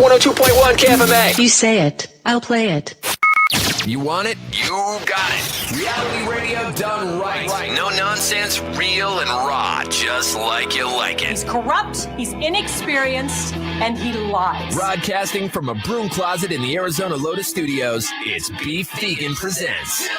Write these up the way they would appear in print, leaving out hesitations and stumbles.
102.1 KFMA. You say it, I'll play it. You want it? You got it. Reality radio done right. No nonsense, real and raw, just like you like it. He's corrupt, he's inexperienced, and he lies. Broadcasting from a broom closet in the Arizona Lotus Studios, it's Beef Vegan Presents.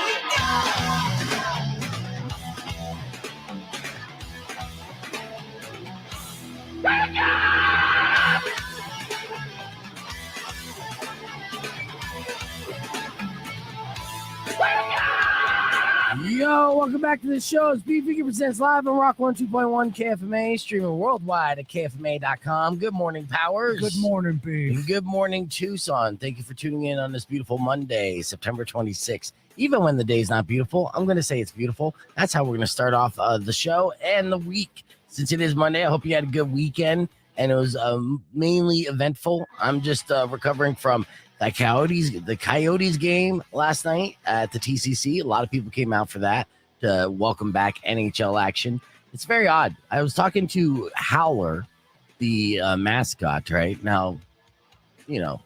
Yo, welcome back to the show. It's Beef Vegan Presents live on Rock 102.1 KFMA, streaming worldwide at KFMA.com. Good morning, Powers. Good morning, Beef. And good morning, Tucson. Thank you for tuning in on this beautiful Monday, September 26th. Even when the day's not beautiful, I'm going to say it's beautiful. That's how we're going to start off the show and the week. Since it is Monday, I hope you had a good weekend, and it was mainly eventful. I'm just recovering from the Coyotes game last night at the TCC. A lot of people came out for that to welcome back NHL action. It's very odd. I was talking to Howler, the mascot, right? Now, you know,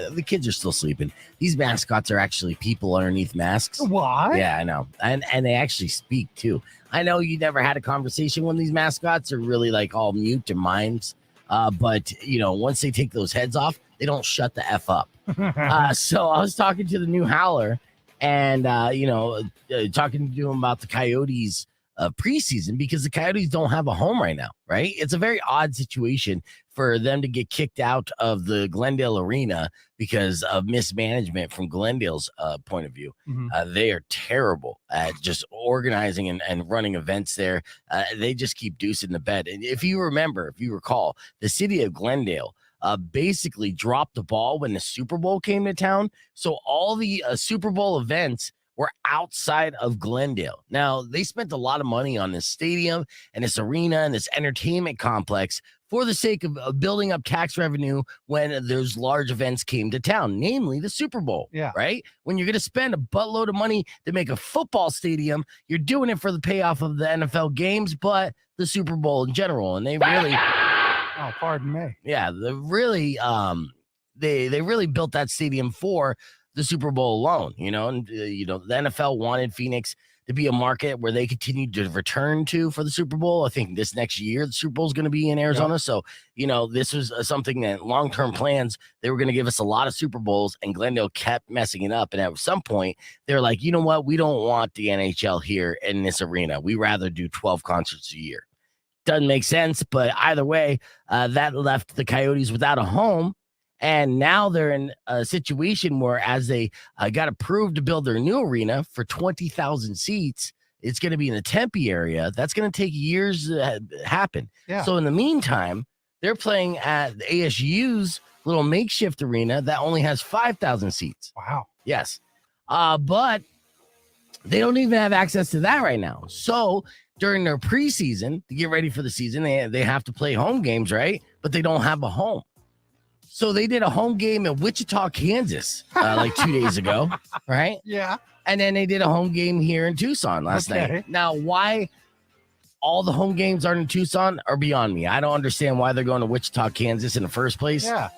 the kids are still sleeping. These mascots are actually people underneath masks. Why? Yeah, I know. And they actually speak too. I know you never had a conversation when these mascots are really like all mute to mimes. But, you know, once they take those heads off, they don't shut the F up. So I was talking to the new Howler and, talking to him about the Coyotes preseason because the Coyotes don't have a home right now, right? It's a very odd situation for them to get kicked out of the Glendale Arena because of mismanagement from Glendale's point of view. Mm-hmm. They are terrible at just organizing and running events there. They just keep deucing the bed. And if you recall, the city of Glendale basically dropped the ball when the Super Bowl came to town. So all the Super Bowl events were outside of Glendale. Now, they spent a lot of money on this stadium and this arena and this entertainment complex for the sake of building up tax revenue when those large events came to town, namely the Super Bowl. Yeah. Right? When you're going to spend a buttload of money to make a football stadium, you're doing it for the payoff of the NFL games, but the Super Bowl in general. And they really... Oh, pardon me. Yeah, they really built that stadium for the Super Bowl alone, and the NFL wanted Phoenix to be a market where they continue to return to for the Super Bowl. I think this next year, the Super Bowl is going to be in Arizona. Yeah. So, this was something that long-term plans, they were going to give us a lot of Super Bowls, and Glendale kept messing it up. And at some point, they're like, you know what? We don't want the NHL here in this arena. We rather do 12 concerts a year. Doesn't make sense, but either way, that left the Coyotes without a home, and now they're in a situation where, as they got approved to build their new arena for 20,000 seats, it's going to be in the Tempe area. That's going to take years to happen. Yeah. So in the meantime, they're playing at the ASU's little makeshift arena that only has 5,000 seats. Wow. Yes, but they don't even have access to that right now. So during their preseason, to get ready for the season, they have to play home games, right? But they don't have a home. So they did a home game in Wichita, Kansas, like 2 days ago, right? Yeah. And then they did a home game here in Tucson last night. Now, why all the home games aren't in Tucson are beyond me. I don't understand why they're going to Wichita, Kansas in the first place. Yeah.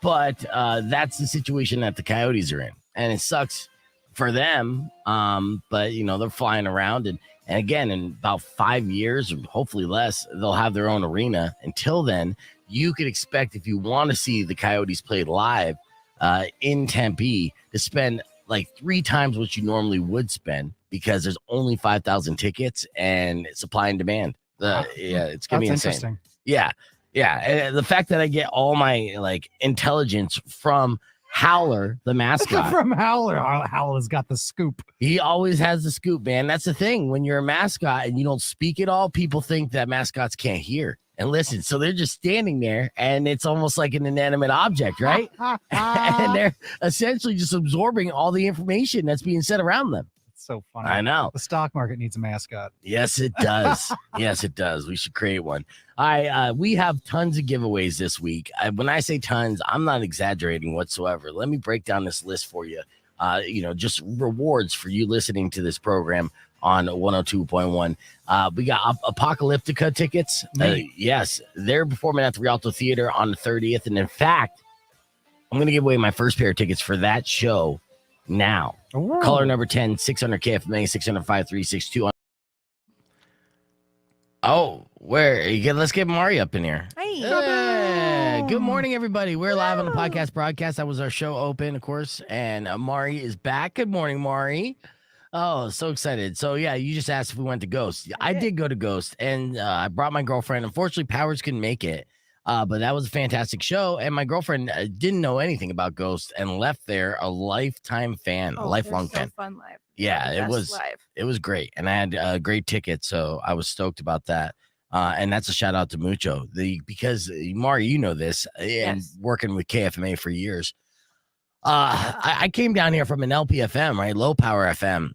But that's the situation that the Coyotes are in. And it sucks for them. But, they're flying around. And again, in about 5 years, or hopefully less, they'll have their own arena. Until then, you could expect, if you want to see the Coyotes play live in Tempe, to spend like 3 times what you normally would spend because there's only 5,000 tickets and supply and demand. It's going to be insane. Yeah. And the fact that I get all my intelligence from Howler, the mascot. From Howler. Howler's got the scoop. He always has the scoop, man. That's the thing. When you're a mascot and you don't speak at all, people think that mascots can't hear and listen. So they're just standing there, and it's almost like an inanimate object, right? And they're essentially just absorbing all the information that's being said around them. It's so funny. I know. The stock market needs a mascot. Yes, it does. Yes, it does. We should create one. We have tons of giveaways this week. When I say tons, I'm not exaggerating whatsoever. Let me break down this list for you. Just rewards for you listening to this program on 102.1. We got Apocalyptica tickets. Yes, they're performing at the Rialto Theater on the 30th. And in fact, I'm going to give away my first pair of tickets for that show now. Ooh. Caller number 10, 600 KFMA, 600-5362. Oh, let's get Mari up in here. Hey. Hey, good morning, everybody. We're live on the podcast broadcast. That was our show open, of course, and Mari is back. Good morning, Mari. Oh, so excited. So, yeah, you just asked if we went to Ghost. I did go to Ghost, and I brought my girlfriend. Unfortunately, Powers couldn't make it, but that was a fantastic show, and my girlfriend didn't know anything about Ghost and left there a lifetime fan, a lifelong fan. Fun live. Yeah, it was live. It was great, and I had great tickets, so I was stoked about that. And that's a shout out to Mucho, because Mari, you know this, and working with KFMA for years. I came down here from an LPFM, right, low power FM,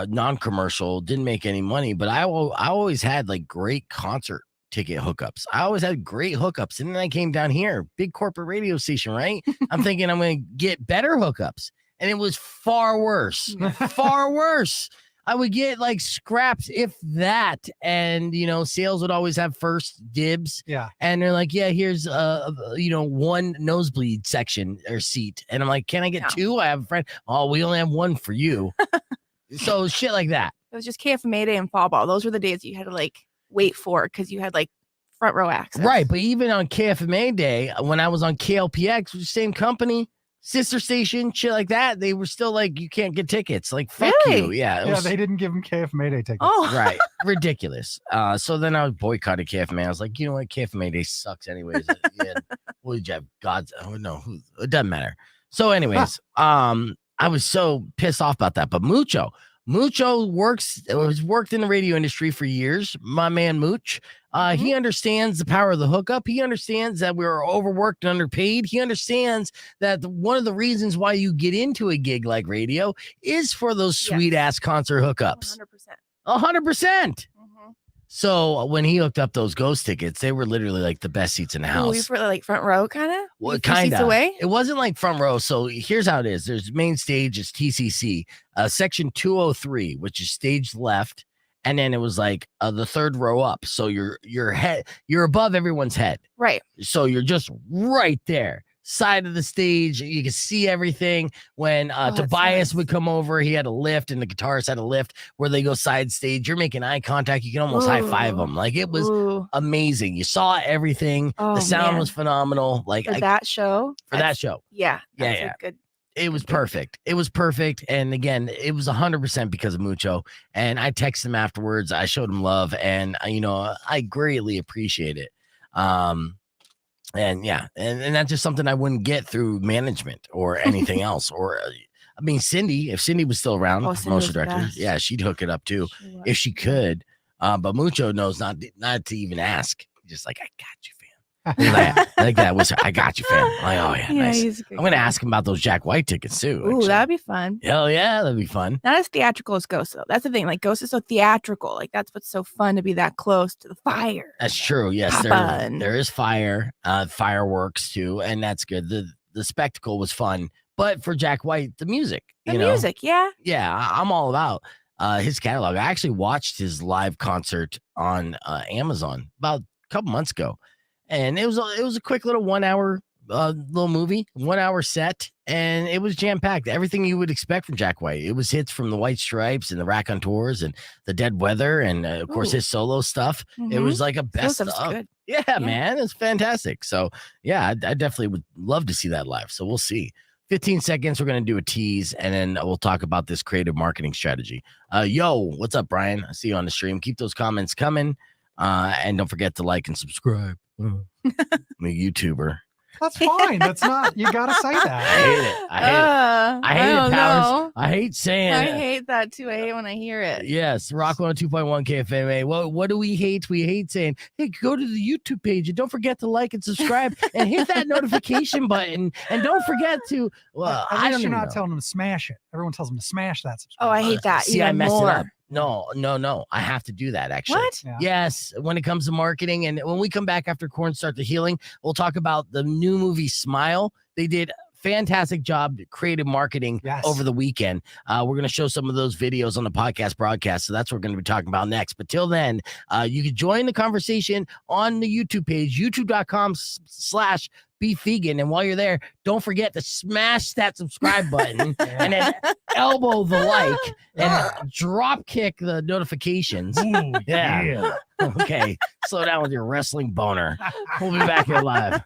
non-commercial, didn't make any money, but I always had like great concert ticket hookups. I always had great hookups, and then I came down here, big corporate radio station, right? I'm thinking I'm going to get better hookups. And it was far worse, far worse. I would get like scraps, if that. And, sales would always have first dibs. Yeah. And they're like, yeah, here's, one nosebleed section or seat. And I'm like, can I get two? I have a friend. Oh, we only have one for you. So shit like that. It was just KFMA Day and Fall Ball. Those were the days you had to like wait for because you had like front row access. Right. But even on KFMA Day, when I was on KLPX, same company, sister station, shit like that, they were still like, you can't get tickets. Like, fuck you. Yeah. They didn't give him KFMA Day tickets. Oh, right. Ridiculous. So then I was boycotted KFMA. I was like, you know what? KFMA Day sucks anyways. What did you have? God's, no, it doesn't matter. So anyways, I was so pissed off about that. But Mucho has worked in the radio industry for years. My man Mooch. He understands the power of the hookup. He understands that we're overworked and underpaid. He understands that one of the reasons why you get into a gig like radio is for those sweet ass concert hookups. 100%. 100%. So when he hooked up those Ghost tickets, they were literally like the best seats in the house. We were like front row, kind of. Well, kind of. Away. It wasn't like front row. So here's how it is. There's main stage is TCC, section 203, which is stage left, and then it was like the third row up. So you're above everyone's head. Right. So you're just right there. Side of the stage, you can see everything. When Tobias would come over, he had a lift, and the guitarist had a lift where they go side stage. You're making eye contact. You can almost high five them. Like, it was amazing. You saw everything. The sound was phenomenal. Like, for that show. Yeah. Good. It was perfect. It was perfect. And again, it was 100% because of Mucho. And I texted him afterwards. I showed him love, and I greatly appreciate it. And that's just something I wouldn't get through management or anything else. Or, Cindy, if Cindy was still around, promotion director, she'd hook it up too if she could. But Mucho knows not to even ask. Just like, I got you, fam. Like that was, I got you, fam. I'm like, oh yeah, nice. I'm gonna ask him about those Jack White tickets too. Ooh, that'd be fun. Hell yeah, that'd be fun. Not as theatrical as Ghost though. That's the thing. Like, Ghost is so theatrical. Like, that's what's so fun, to be that close to the fire. That's true. Yes, there is fire, fireworks too, and that's good. The spectacle was fun, but for Jack White, the music, music, yeah, I'm all about his catalog. I actually watched his live concert on Amazon about a couple months ago. And it was a quick little 1 hour little movie, 1 hour set, and it was jam packed. Everything you would expect from Jack White. It was hits from the White Stripes and the Raconteurs and the Dead Weather, and of course his solo stuff. It was like a best of. Yeah, man, it's fantastic. So yeah, I definitely would love to see that live. So we'll see. 15 seconds. We're gonna do a tease, and then we'll talk about this creative marketing strategy. Yo, what's up, Brian? I see you on the stream. Keep those comments coming, and don't forget to like and subscribe. I'm a YouTuber. That's fine. That's not. You gotta say that. I hate it. I hate it, Powers. I hate saying I it. hate that too. I hate when I hear it. Yes, Rock 102.1 KFMA. Well, what do we hate? We hate saying, hey, go to the YouTube page and don't forget to like and subscribe and hit that notification button. And don't forget to, well, at least you're not telling them to smash it. Everyone tells them to smash that subscribe. Oh, I hate that. See, I messed it up. No. I have to do that, actually. What? Yeah. Yes, when it comes to marketing. And when we come back after Cornstarch the Healing, we'll talk about the new movie Smile. They did fantastic job creative marketing over the weekend. We're going to show some of those videos on the podcast broadcast. So that's what we're going to be talking about next. But till then, you can join the conversation on the YouTube page, youtube.com/PWR Be Vegan. And while you're there, don't forget to smash that subscribe button and then elbow the like and drop kick the notifications. Ooh, Yeah. Okay. Slow down with your wrestling boner. We'll be back here live.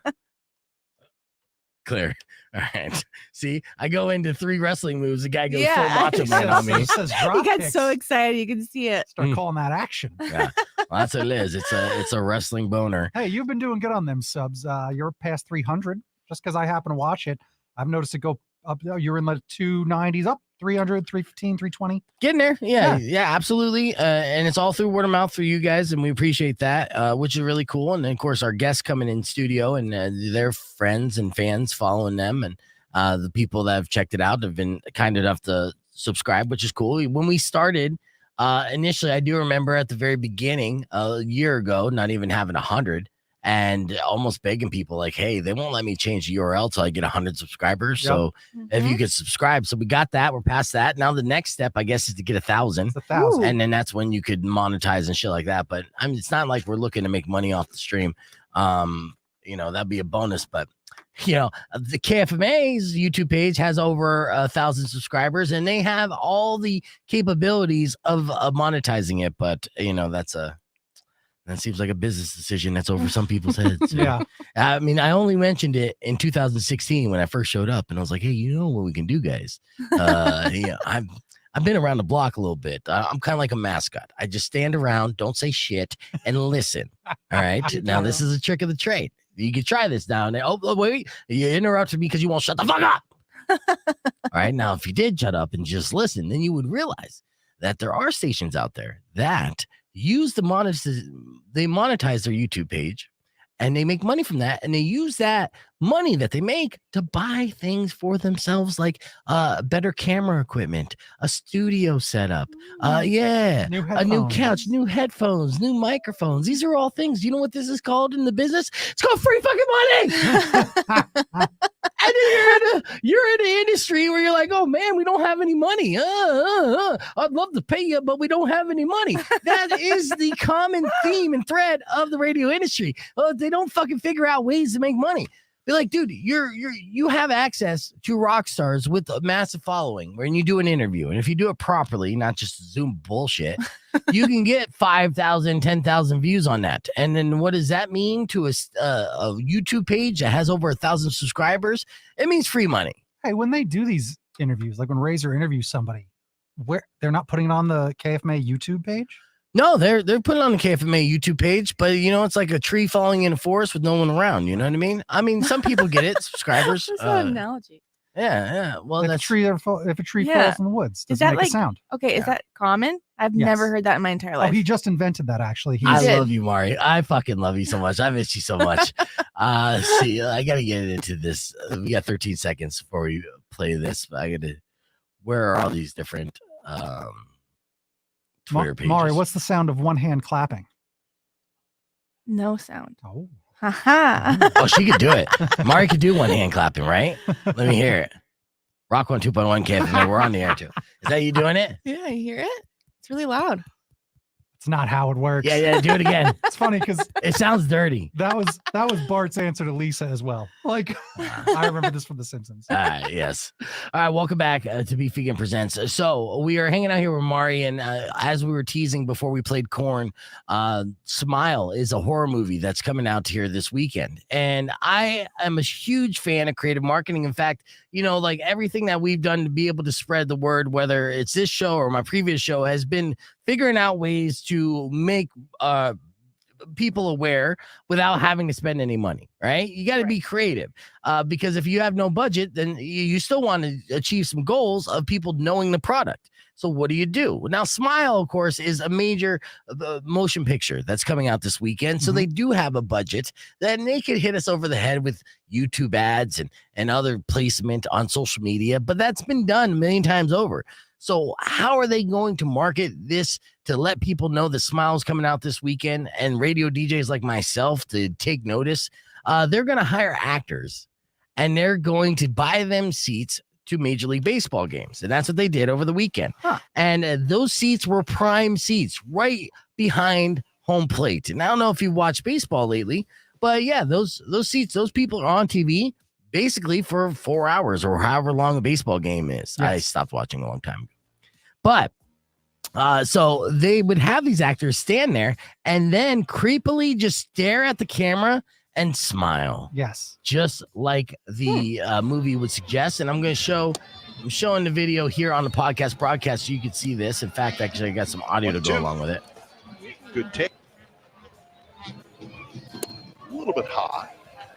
Clear. All right. See, I go into 3 wrestling moves. The guy goes full macho man on me. It says He drop got kicks. so excited. You can see it. Start calling that action. Yeah. Well, that's what it is. It's a wrestling boner. Hey, you've been doing good on them subs. You're past 300. Just because I happen to watch it, I've noticed it go up. You're in the 290s, up 300, 315, 320. Getting there. Yeah, absolutely. And it's all through word of mouth for you guys, and we appreciate that, which is really cool. And then, of course, our guests coming in studio and their friends and fans following them, and the people that have checked it out have been kind enough to subscribe, which is cool. When we started, initially, I do remember at the very beginning, a year ago, not even having 100, and almost begging people like, hey, they won't let me change the URL till I get 100 subscribers. Yep. So if you could subscribe. So we got that. We're past that. Now the next step, I guess, is to get 1,000. It's 1,000. And then that's when you could monetize and shit like that. But I mean, it's not like we're looking to make money off the stream. That'd be a bonus. But the KFMA's YouTube page has over 1,000 subscribers, and they have all the capabilities of monetizing it. But that seems like a business decision that's over some people's heads. Yeah. I mean, I only mentioned it in 2016 when I first showed up, and I was like, hey, you know what we can do, guys? I've been around the block a little bit. I'm kind of like a mascot. I just stand around, don't say shit, and listen. All right. Now, this is a trick of the trade. You can try this now. And wait, you interrupted me because you won't shut the fuck up. All right. Now, if you did shut up and just listen, then you would realize that there are stations out there that use they monetize their YouTube page, and they make money from that, and they use that money that they make to buy things for themselves, like better camera equipment, a studio setup, New a new headphones. couch, new headphones, new microphones. These are all things. You know what this is called in the business? It's called free fucking money. And then you're in an industry where you're like, oh man, we don't have any money. I'd love to pay you, but we don't have any money. That is the common theme and thread of the radio industry. They don't fucking figure out ways to make money. Be like, dude, you have access to rock stars with a massive following when you do an interview. And if you do it properly, not just Zoom bullshit, you can get 5,000, 10,000 views on that. And then what does that mean to a YouTube page that has over 1,000 subscribers? It means free money. Hey, when they do these interviews, like when Razor interviews somebody, where they're not putting it on the KFMA YouTube page? No, they're putting it on the KFMA YouTube page, but it's like a tree falling in a forest with no one around. You know what I mean? I mean, some people get it, subscribers. That's an analogy. Yeah. Well, If a tree falls in the woods, does that it make like- a sound? Okay, is that common? I've Yes. never heard that in my entire life. Oh, he just invented that, actually. I did. love you, Mari. I fucking love you so much. I miss you so much. See, I gotta get into this. We got 13 seconds before we play this. But where are all these different Twitter pages? Mari, what's the sound of one hand clapping? No sound. Oh. Haha. Oh, she could do it. Mari could do one hand clapping, right? Let me hear it. Rock 1 2.1 KFMA. We're on the air too. Is that you doing it? Yeah, you hear it? It's really loud. It's not how it works. Yeah. Do it again. It's funny because It sounds dirty. that was Bart's answer to Lisa as well. Like, I remember this from The Simpsons. Yes. All right. Welcome back to Be Vegan Presents. So we are hanging out here with Mari, and as we were teasing before we played Corn, Smile is a horror movie that's coming out here this weekend. And I am a huge fan of creative marketing. In fact, like everything that we've done to be able to spread the word, whether it's this show or my previous show, has been figuring out ways to make people aware without having to spend any money, right? You got to be creative because if you have no budget, then you still want to achieve some goals of people knowing the product. So what do you do? Now, Smile, of course, is a major motion picture that's coming out this weekend. So they do have a budget that they could hit us over the head with YouTube ads and other placement on social media, but that's been done a million times over. So how are they going to market this to let people know that Smile's coming out this weekend and radio DJs like myself to take notice? They're going to hire actors and they're going to buy them seats to Major League Baseball games. And that's what they did over the weekend. And those seats were prime seats right behind home plate. And I don't know if you watched baseball lately, But yeah, those seats, those people are on TV basically for 4 hours or however long a baseball game is. I Yes. stopped watching a long time ago. But so they would have these actors stand there and then creepily just stare at the camera and smile, Yes. just like the movie would suggest. And I'm showing the video here on the podcast broadcast so you can see this. In fact, actually, I got some audio to go along with it. Good take. A little bit high.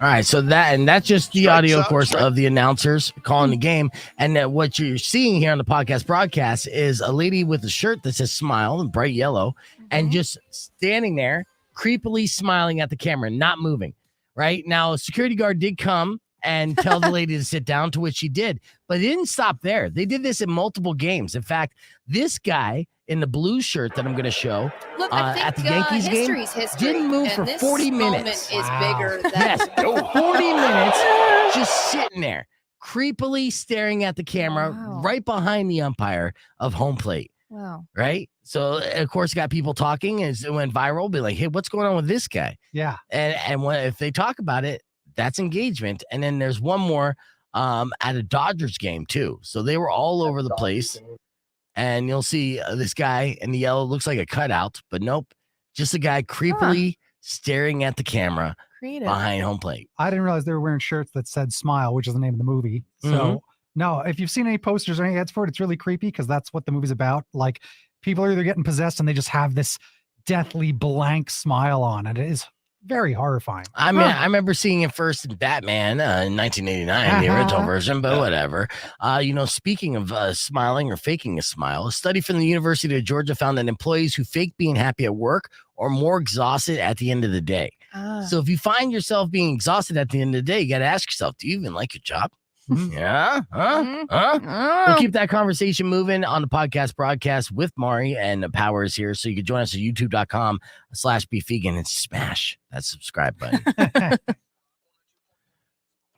All right, so that's just the Strikes audio, of out, course, strike. of the announcers calling the game. And what you're seeing here on the podcast broadcast is a lady with a shirt that says "Smile" in bright yellow, and just standing there, creepily smiling at the camera, not moving. Right now, a security guard did come and tell the lady to sit down, to which she did, but it didn't stop there. They did this in multiple games. In fact, this guy in the blue shirt that I'm going to show Look, I think, at the Yankees game history's history, didn't move and for this 40 moment minutes. Is Wow. bigger than Yes, 40 minutes just sitting there, creepily staring at the camera Wow. right behind the umpire of home plate, Wow. right? So, of course, got people talking, and it went viral. Be like, hey, what's going on with this guy? Yeah. And if they talk about it, that's engagement. And then there's one more at a Dodgers game, too. So they were all over the place. And you'll see this guy in the yellow looks like a cutout, but nope, just a guy creepily staring at the camera Creative. behind home plate. I didn't realize they were wearing shirts that said "Smile," which is the name of the movie. So Mhm. no, if you've seen any posters or any ads for it, it's really creepy because that's what the movie's about. Like people are either getting possessed and they just have this deathly blank smile on, and it is very horrifying. I mean, I remember seeing it first in Batman in 1989, the original version, but whatever. Speaking of smiling or faking a smile, a study from the University of Georgia found that employees who fake being happy at work are more exhausted at the end of the day. So if you find yourself being exhausted at the end of the day, you got to ask yourself, do you even like your job? Mhm. Yeah? Huh? We'll keep that conversation moving on the podcast broadcast with Mari and Powers here. So you can join us at youtube.com/beefvegan and smash that subscribe button.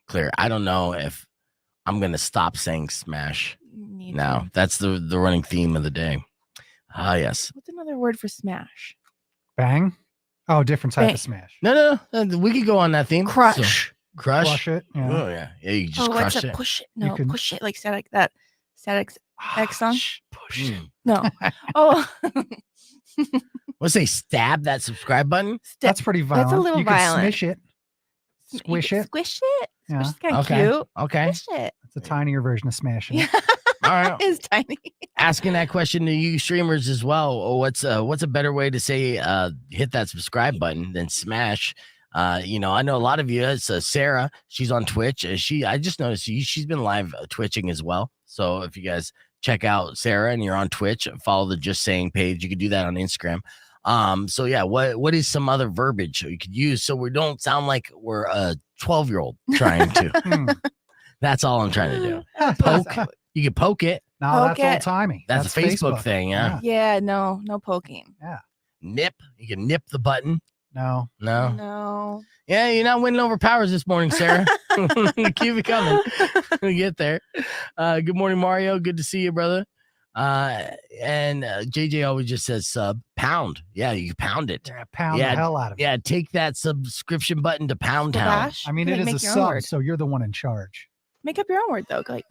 Clear. I don't know if I'm going to stop saying smash Me now. too. That's the running theme of the day. Ah, yes. What's another word for smash? Bang. Oh, different type Bang. of smash. No. We could go on that theme. Crush. So, crush. Crush it. Yeah. Oh, yeah. Yeah, you just What's crush a it. push it? You No, can- push it like static that static X song? Push it. Mm. No. Oh, Let's say stab that subscribe button. That's pretty violent. a little you can violent. smish it. You Squish can it. Squish it. Yeah. Squish is kind of Okay. cute. Okay. Squish it. It's a tinier version of smashing. Yeah. All right. It's tiny. Asking that question to you streamers as well. Or what's a better way to say hit that subscribe button than smash? I know a lot of you. It's Sarah. She's on Twitch. I just noticed she's been live twitching as well. So if you guys check out Sarah and you're on Twitch, follow the Just Saying page. You can do that on Instagram. So yeah, what is some other verbiage you could use so we don't sound like we're a 12-year-old trying to? Hmm. That's all I'm trying to do. Poke. You can poke it. No, Poke that's it. old timey. That's a Facebook thing, yeah. Yeah, no poking. Nip. You can nip the button. No. No. No. Yeah, you're not winning over Powers this morning, Sarah. Keep it coming. We get there. Good morning, Mario. Good to see you, brother. And JJ always just says sub pound. Yeah, you pound it. Yeah, pound Yeah, the hell out of it. Yeah, take that subscription button to Pound Town. Squabash? I mean, Like, it is make a your own sub, word. so you're the one in charge. Make up your own word though, like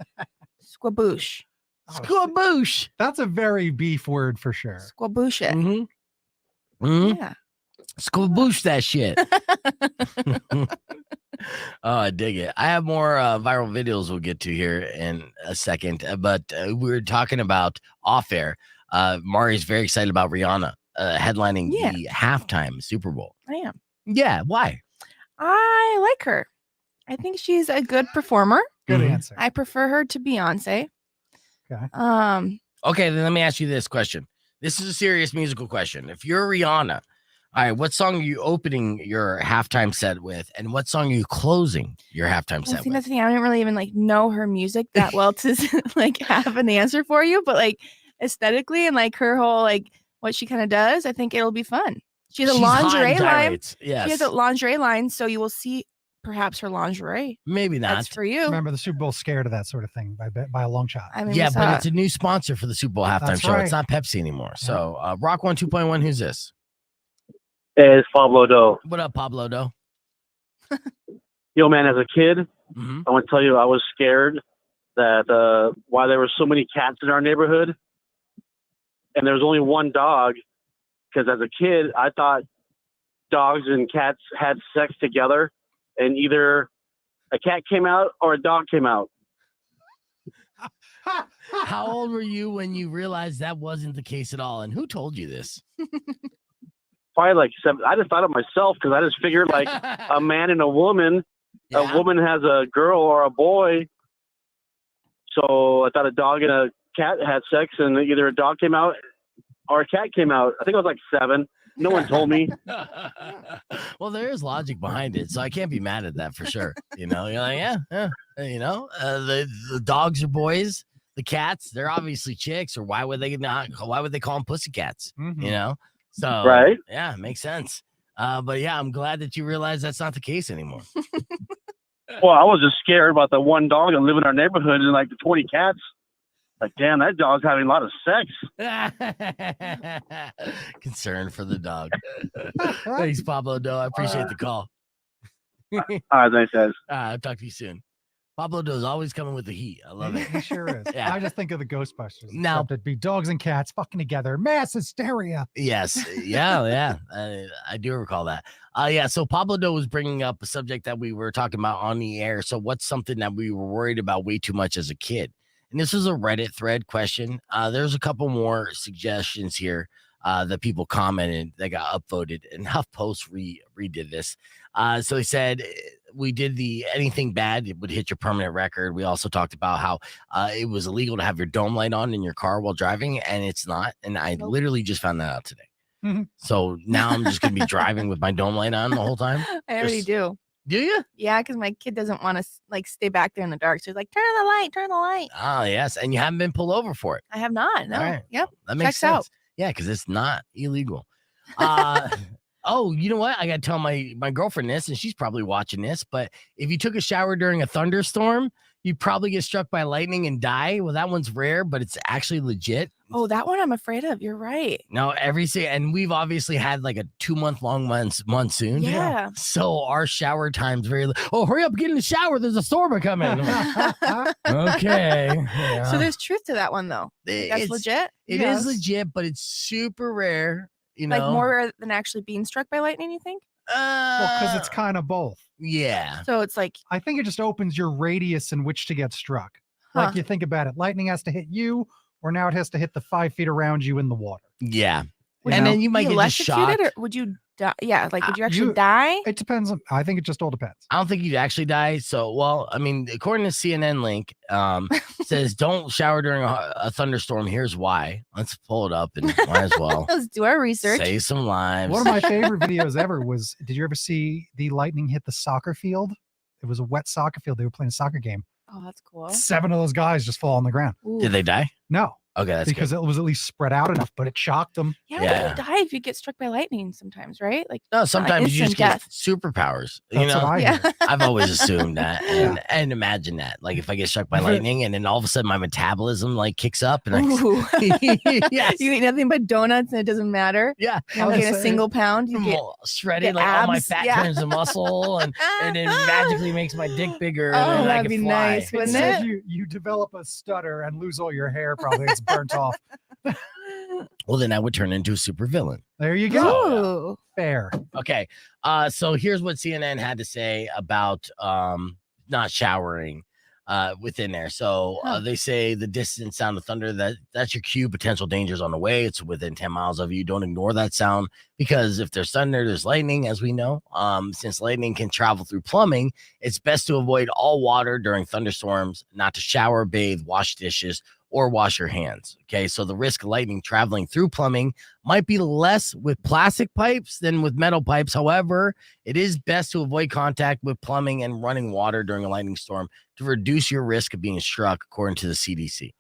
squaboosh. Squaboosh. That's a very beef word for sure. Squaboosh it. Mm-hmm. Mm-hmm. Yeah. Squaboosh that shit. Oh, I dig it. I have more viral videos we'll get to here in a second, but we were talking about off air. Mari's very excited about Rihanna headlining Yeah. the halftime Super Bowl. I am. Yeah, why? I like her. I think she's a good performer. Good Mhm. answer. I prefer her to Beyonce. Okay. Okay, then let me ask you this question. This is a serious musical question. If you're Rihanna, all right, what song are you opening your halftime set with, and what song are you closing your halftime Well, set see, with? that's the thing. I don't really even like know her music that well to like have an answer for you, but like aesthetically and like her whole like what she kind of does, I think it'll be fun. She has a She's hot and lingerie line. gyrates. Yes. She has a lingerie line, so you will see perhaps her lingerie. Maybe not. That's for you. Remember, the Super Bowl's scared of that sort of thing by a long shot. I mean, Yeah, we but saw it's a new sponsor for the Super Bowl halftime That's show. right. It's not Pepsi anymore. So, Rock 1 2.1, who's this? Hey, it's Pablo Doe. What up, Pablo Do? Yo, man, as a kid, Mhm. I want to tell you I was scared that why there were so many cats in our neighborhood, and there was only one dog. Because as a kid, I thought dogs and cats had sex together, and either a cat came out or a dog came out. How old were you when you realized that wasn't the case at all? And who told you this? Probably like 7. I just thought it myself because I just figured like a man and a woman. Yeah. A woman has a girl or a boy. So I thought a dog and a cat had sex, and either a dog came out or a cat came out. I think I was like 7. No one told me. Well, there is logic behind it, so I can't be mad at that for sure. You know, you're like, yeah. The dogs are boys, the cats, they're obviously chicks, or why would they not? Why would they call them pussycats? Mhm. You know, so Right. yeah, makes sense. But yeah, I'm glad that you realize that's not the case anymore. Well, I was just scared about the one dog that lived in our neighborhood and like the 20 cats. Like, damn, that dog's having a lot of sex. Concern for the dog. Thanks, Pablo Doe. I appreciate the call. All right, thanks, guys. I'll talk to you soon. Pablo Doe's always coming with the heat. I love it. He sure is. Yeah. I just think of the Ghostbusters. Now- Except it'd be dogs and cats fucking together. Mass hysteria. Yes. Yeah. I do recall that. Yeah. So Pablo Doe was bringing up a subject that we were talking about on the air. So what's something that we were worried about way too much as a kid? And this was a Reddit thread question. There's a couple more suggestions here that people commented that got upvoted, and HuffPost redid this. So they said we did the anything bad, it would hit your permanent record. We also talked about how it was illegal to have your dome light on in your car while driving, and it's not. And I literally just found that out today. Mhm. So now I'm just gonna be driving with my dome light on the whole time. I already Just- do. Do you? Yeah, because my kid doesn't want to like stay back there in the dark. So he's like, turn the light, turn the light. Oh, yes. And you haven't been pulled over for it. I have not. No. All right. Yep. That makes Checks out. sense. Yeah, because it's not illegal. Oh, you know what? I got to tell my girlfriend this, and she's probably watching this. But if you took a shower during a thunderstorm, you'd probably get struck by lightning and die. Well, that one's rare, but it's actually legit. Oh, that one I'm afraid of. You're right. No, and we've obviously had like a 2-month-long monsoon. Yeah. So our shower time's very. Oh, hurry up! Get in the shower. There's a storm coming. I'm like, okay. Yeah. So there's truth to that one though. Like, that's It's- legit. It Yeah. is legit, but it's super rare. You know, Like more rare than actually being struck by lightning. You think? Well, because it's kind of both. yeah. So it's like, I think it just opens your radius in which to get struck. huh. Like you think about it, lightning has to hit you, or now it has to hit the 5 feet around you in the water. Yeah. You And know? then you might be get just electrocuted, shocked. or would you die? Yeah, like would you actually You- die? It depends. I think it just all depends. I don't think you'd actually die. So, well, I mean, according to CNN link, says don't shower during a thunderstorm. Here's why. Let's pull it up and might as well Let's do our research. save some lives. One of my favorite videos ever was, did you ever see the lightning hit the soccer field? It was a wet soccer field. They were playing a soccer game. Oh, that's cool. 7 of those guys just fall on the ground. Ooh. Did they die? No, Okay, that's because good. it was at least spread out enough, but it shocked them. Yeah, Yeah. you die if you get struck by lightning sometimes, right? Like, No, sometimes you just instant get death. superpowers. That's You know, what I yeah. hear. I've always assumed that and imagine that. Like if I get struck by lightning and then all of a sudden my metabolism like kicks up and I Ooh. yes. You eat nothing but donuts and it doesn't matter. Yeah. You don't I was get a saying- single pound. You get shredded, get like all my abs, fat yeah. turns to muscle and then magically makes my dick bigger Oh, and then I that'd can be fly. nice, wouldn't Instead, it? you develop a stutter and lose all your hair. Probably it's burnt off. Well, then I would turn into a super villain. There you go. Ooh. Fair. Okay. So here's what CNN had to say about not showering within there. So they say the distant sound of thunder, that's your cue. Potential dangers on the way. It's within 10 miles of you. Don't ignore that sound, because if there's thunder, there's lightning, as we know. Since lightning can travel through plumbing, it's best to avoid all water during thunderstorms, not to shower, bathe, wash dishes, or wash your hands. Okay, so the risk of lightning traveling through plumbing might be less with plastic pipes than with metal pipes. However, it is best to avoid contact with plumbing and running water during a lightning storm to reduce your risk of being struck, according to the CDC.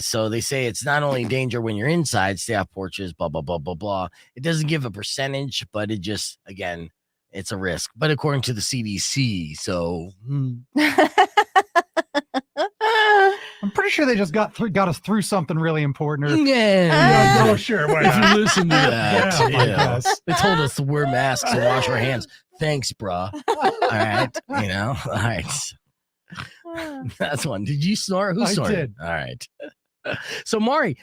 So they say it's not only danger when you're inside, stay off porches, blah, blah, blah, blah, blah. It doesn't give a percentage, but it just, again, it's a risk. But according to the CDC, so I'm pretty sure they just got us through something really important. Or, yeah. oh, sure. Why If not? you listen to that, Yeah, I yeah. guess. They told us to wear masks and wash our hands. Thanks, bruh. right. All right. That's one. Did you snort? Who I snorted? did. All right. So Maury,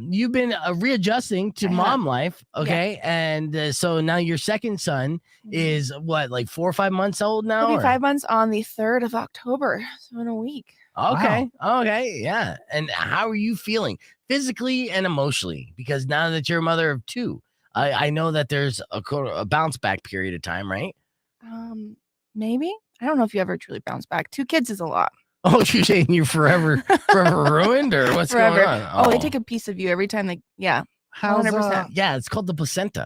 you've been readjusting to I have. mom life, okay? And so now your second son is what, like 4 or 5 months old now? He'll be or- 5 months on the 3rd of October, so in a week. Okay. Okay. Yeah. And how are you feeling physically and emotionally? Because now that you're a mother of 2, I know that there's a bounce back period of time, right? Maybe. I don't know if you ever truly bounce back. 2 kids is a lot. Oh, you're saying you're forever ruined, or what's Forever. going on? Oh, they take a piece of you every time they. Yeah. How's 100%. Yeah, it's called the placenta.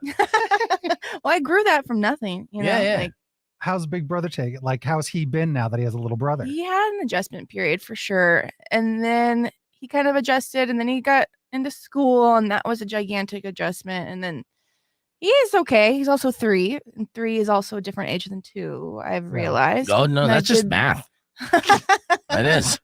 Well, I grew that from nothing. You know, Yeah. like how's Big Brother take it? Like, how's he been now that he has a little brother? he had an adjustment period for sure, and then he kind of adjusted, and then he got into school, and that was a gigantic adjustment, and then he is okay. He's also 3, and 3 is also a different age than 2. I've realized. Oh no, And I that's just did- math. That is.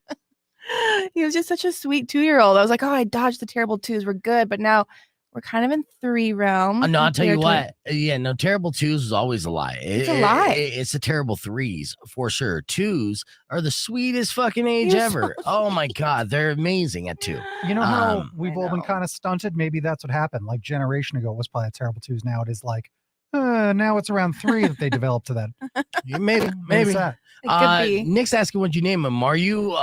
He was just such a sweet 2-year-old. I was like, oh, I dodged the terrible 2s. We're good, but now we're kind of in 3 realm. No, I'll tell you compared to- what. Yeah, no, terrible 2s is always a lie. It's a lie. It's the terrible 3s for sure. 2s are the sweetest fucking age You're ever. so Oh my God, they're amazing at 2. You know how I we've all been know. kind of stunted? Maybe that's what happened. Like generation ago, it was probably a terrible 2s. Now it is like, now it's around 3 that they develop to that. Maybe. What's that? It could be. Nick's asking what you name them. Are you?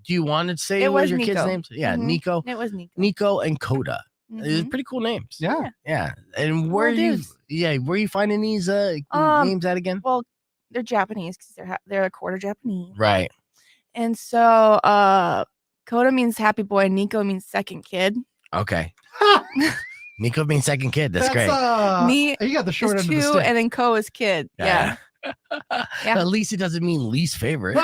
Do you want to say It what was your kids' Nico. names? Yeah, Mhm. Nico, It was Nico. Nico, and Coda. It's Mhm. pretty cool names. Yeah. Yeah. And where are you? dudes. Yeah, where are you finding these names at again? Well, they're Japanese because they're a quarter Japanese. Right. And so Coda means happy boy, and Nico means second kid. Okay. Nico being second kid. That's great. Me You got the short is end of the 2, stick. and then Ko is kid. Yeah. Yeah. At least it doesn't mean least favorite.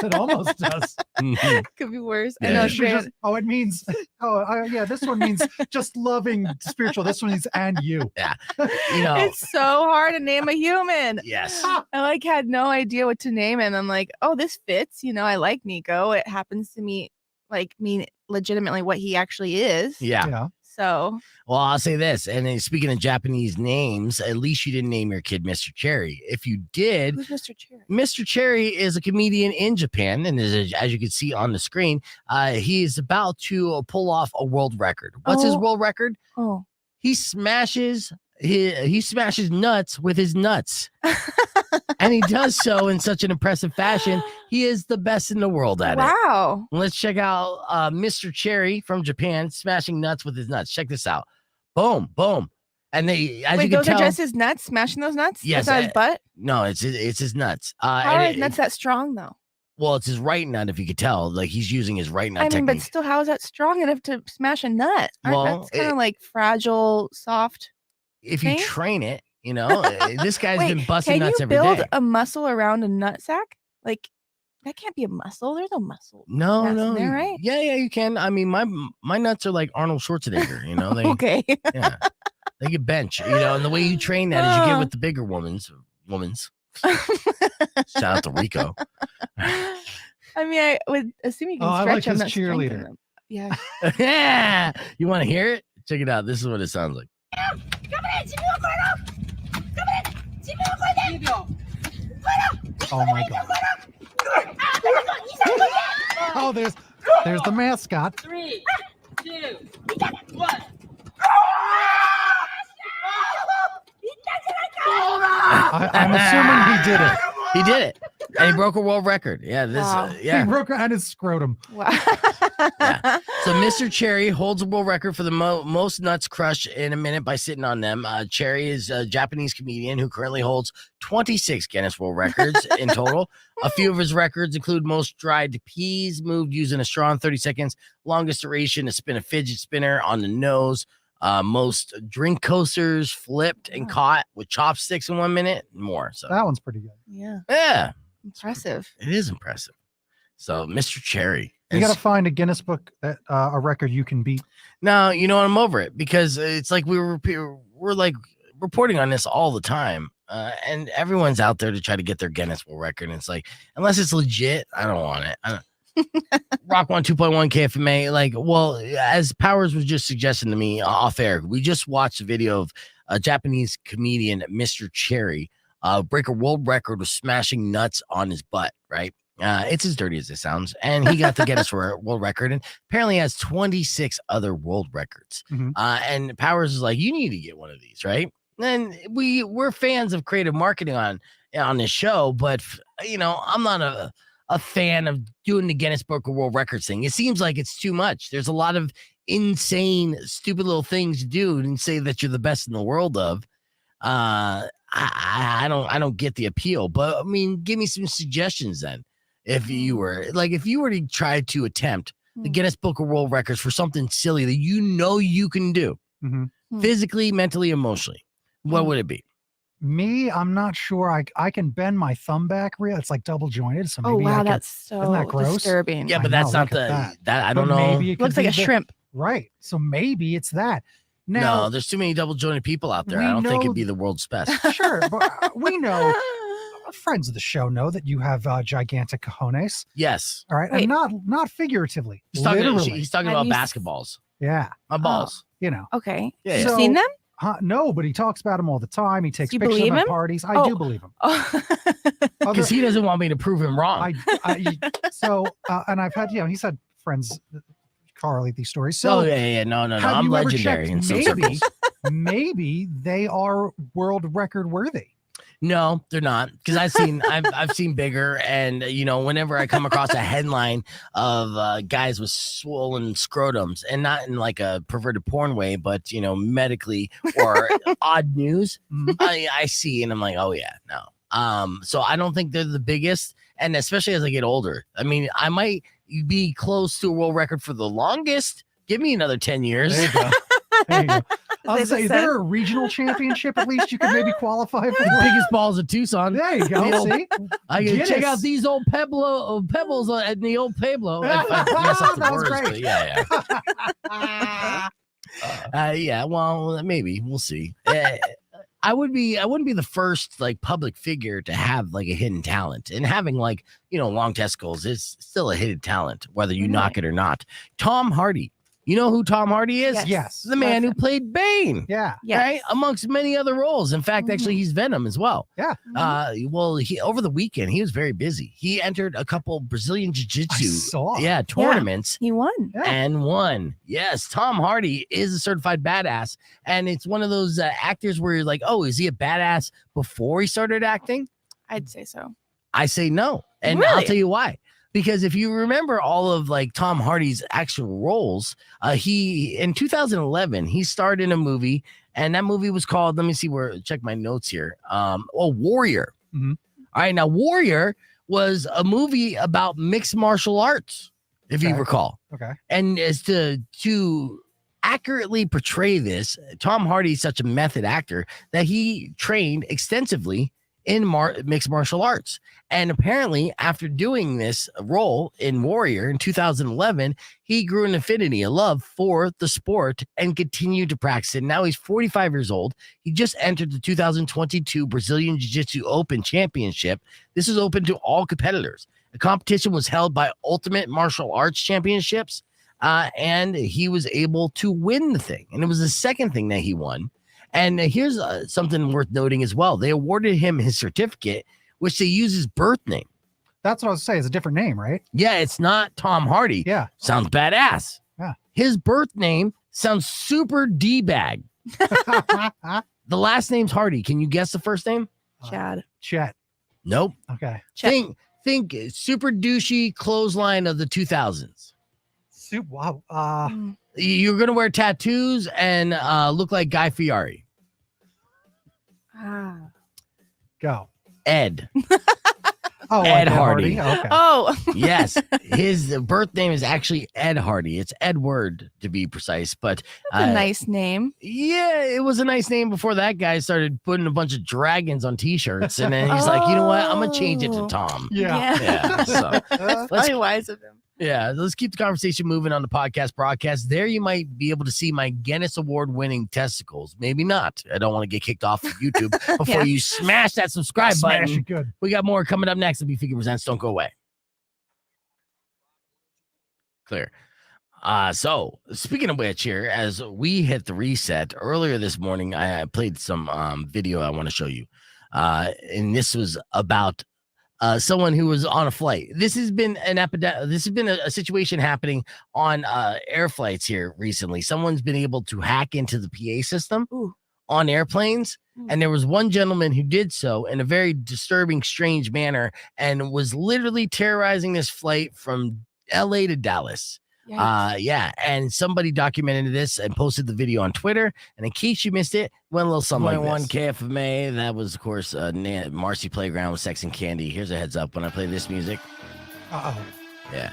It almost does. Mhm. Could be worse. Yeah. I know. You should just- it means, yeah, this one means just loving spiritual. This one means and you. You know. It's so hard to name a human. Yes. I had no idea what to name him. I'm like, oh, this fits. I like Nico. It happens to mean legitimately what he actually is. Yeah. Yeah. So Well, I'll say this. And then speaking of Japanese names, at least you didn't name your kid Mr. Cherry. If you did, who's Mr. Cherry? Mr. Cherry is a comedian in Japan, and as you can see on the screen, he is about to pull off a world record. What's his Oh. world record? Oh. He smashes nuts with his nuts, and he does so in such an impressive fashion. He is the best in the world at it. Wow. Let's check out Mr. Cherry from Japan smashing nuts with his nuts. Check this out. Boom, boom. And they, as Wait, you can those tell, are just his nuts, smashing those nuts? Yes, That's not his butt? no, it's his nuts. How and are his nuts that strong, though? well, it's his right nut, if you could tell. Like he's using his right nut I mean, technique. but still, how is that strong enough to smash a nut? Well, That's kind of like fragile, soft. If you thing? train it, this guy's Wait, been busting can nuts you every build day. a muscle around a nut sack? Like, that can't be a muscle. There's no muscle. No, That's no. there, right? Yeah, you can. I mean, my nuts are like Arnold Schwarzenegger, They Okay. yeah. They get bench, and the way you train that is you get Ah. with the bigger women's. Shout out to Rico. I mean, I would assume you can Oh, I stretch like them, his not strengthen cheerleader. them. Yeah. Yeah. You want to hear it? Check it out. This is what it sounds like. Oh my god. Oh, there's the mascot. 3, 2, 1. I'm assuming he did it. He did it. And he broke a world record. Yeah, this Wow. He broke out his scrotum. Wow. So Mr. Cherry holds a world record for the most nuts crushed in a minute by sitting on them. Cherry is a Japanese comedian who currently holds 26 Guinness World Records in total. A few of his records include most dried peas moved using a straw in 30 seconds, longest duration to spin a fidget spinner on the nose, most drink coasters flipped and caught with chopsticks in 1 minute, and more. So That one's pretty good. Yeah. yeah, Impressive. it is impressive. So Mr. Cherry. You got to find a Guinness book that a record you can beat. No, I'm over it because it's like we're like reporting on this all the time, and everyone's out there to try to get their Guinness World Record. And it's like, unless it's legit, I don't want it. Rock 102.1 KFMA. Like, well, as Powers was just suggesting to me off air, we just watched a video of a Japanese comedian, Mr. Cherry, break a world record with smashing nuts on his butt, right? It's as dirty as it sounds. And he got the Guinness World Record and apparently has 26 other world records. Mhm. And Powers is like, you need to get one of these, right? And we're fans of creative marketing on this show, but I'm not a fan of doing the Guinness Book of World Records thing. It seems like it's too much. There's a lot of insane, stupid little things to do and say that you're the best in the world of. I don't get the appeal, but I mean, give me some suggestions then. If you were to try to attempt the Guinness Book of World Records for something silly that you can do Mhm. physically, mentally, emotionally, what would it be? Me, I'm not sure. I can bend my thumb back real. It's like double jointed. So Oh maybe I wow, can, that's so isn't that gross? disturbing. Yeah, I but that's know, not look at that. I but don't know. maybe it could Looks like be a shrimp. Right. So maybe it's that. No, Now, there's too many double jointed people out there. we I don't think know- it'd be the world's best. sure, but we know, friends of the show know that you have gigantic cojones. Yes. All right. Wait. And not figuratively. He's talking, Literally. he's talking Have about you s- basketballs. Yeah. My balls. You know. Okay. Yeah, You've yeah. seen them? No, but he talks about him all the time. He takes You pictures of believe him at him? parties. I Oh. do believe him. Oh. Because he doesn't want me to prove him wrong. And I've had, he's had friends, Carl, eat these stories. So yeah. No. have I'm you ever legendary checked? in some Maybe, circles. maybe they are world record worthy. No, they're not. Because I've seen bigger, and whenever I come across a headline of guys with swollen scrotums, and not in like a perverted porn way, but medically or odd news, Mhm. I see, and I'm like, oh yeah, no. So I don't think they're the biggest, and especially as I get older, I mean, I might be close to a world record for the longest. Give me another 10 years. There you go. There you go. I was They say, is just said- there a regional championship at least you could maybe qualify for? The biggest balls of Tucson. There you go. The old- See? I can check Guinness. out these old pebbles at the old Pueblo. If I mess up the That was words, great. but yeah. Well, maybe we'll see. I wouldn't be the first like public figure to have like a hidden talent, and having like long testicles is still a hidden talent, whether you knock it or not. Tom Hardy. You know who Tom Hardy is? Yes. Yes. The man who played Bane. Yeah. Yes. Right, amongst many other roles. In fact, actually, he's Venom as well. Yeah. Well, he over the weekend he was very busy. He entered a couple Brazilian I jiu-jitsu, saw. tournaments He won. Yeah. and won. Yes, Tom Hardy is a certified badass, and it's one of those actors where you're like, oh, is he a badass before he started acting? I'd say so. I say no, and I'll Really? tell you why. Because if you remember all of like Tom Hardy's actual roles, he in 2011 he starred in a movie, and that movie was called. Let me see check my notes here. Warrior. Mhm. All right, now Warrior was a movie about mixed martial arts, if you Okay. recall. Okay. And as to accurately portray this, Tom Hardy is such a method actor that he trained extensively in mixed martial arts. And apparently, after doing this role in Warrior in 2011, he grew an affinity, a love for the sport, and continued to practice it. Now he's 45 years old. He just entered the 2022 Brazilian Jiu-Jitsu Open Championship. This is open to all competitors. The competition was held by Ultimate Martial Arts Championships, and he was able to win the thing. And it was the second thing that he won. And here's something worth noting as well. They awarded him his certificate, which they use his birth name. That's what I was saying. It's a different name, right? Yeah, it's not Tom Hardy. Yeah. Sounds badass. Yeah. His birth name sounds super D-bag. The last name's Hardy. Can you guess the first name? Chad. Chet. Nope. Okay. Chet. Think super douchey clothesline of the 2000s. Wow. Mm. You're going to wear tattoos and look like Guy Fieri. Ah. Go. Ed. Oh, Ed Hardy. Okay. Oh. Yes, his birth name is actually Ed Hardy. It's Edward to be precise, but That's a nice name. yeah, it was a nice name before that guy started putting a bunch of dragons on t-shirts, and then he's like, you know what, I'm gonna change it to Oh. Tom. Yeah. Yeah, so That's probably wise of him. yeah, let's keep the conversation moving on the podcast broadcast. There you might be able to see my Guinness Award winning testicles. Maybe not. I don't want to get kicked off of YouTube before Yeah. you smash that subscribe Smash button. it good. We got more coming up next. Be Figure Presents. Don't go away. Clear. So speaking of which, here as we hit the reset earlier this morning, I played some video I want to show you. And this was about someone who was on a flight. This has been an epidemic. This has been a situation happening on air flights here recently. Someone's been able to hack into the PA system on airplanes. And there was one gentleman who did so in a very disturbing, strange manner and was literally terrorizing this flight from LA to Dallas. Yeah. And somebody documented this and posted the video on Twitter. And in case you missed it, went a little something like this. KFMA. That was, of course, Marcy Playground with Sex and Candy. Here's a heads up when I play this music. Uh-oh. Yeah.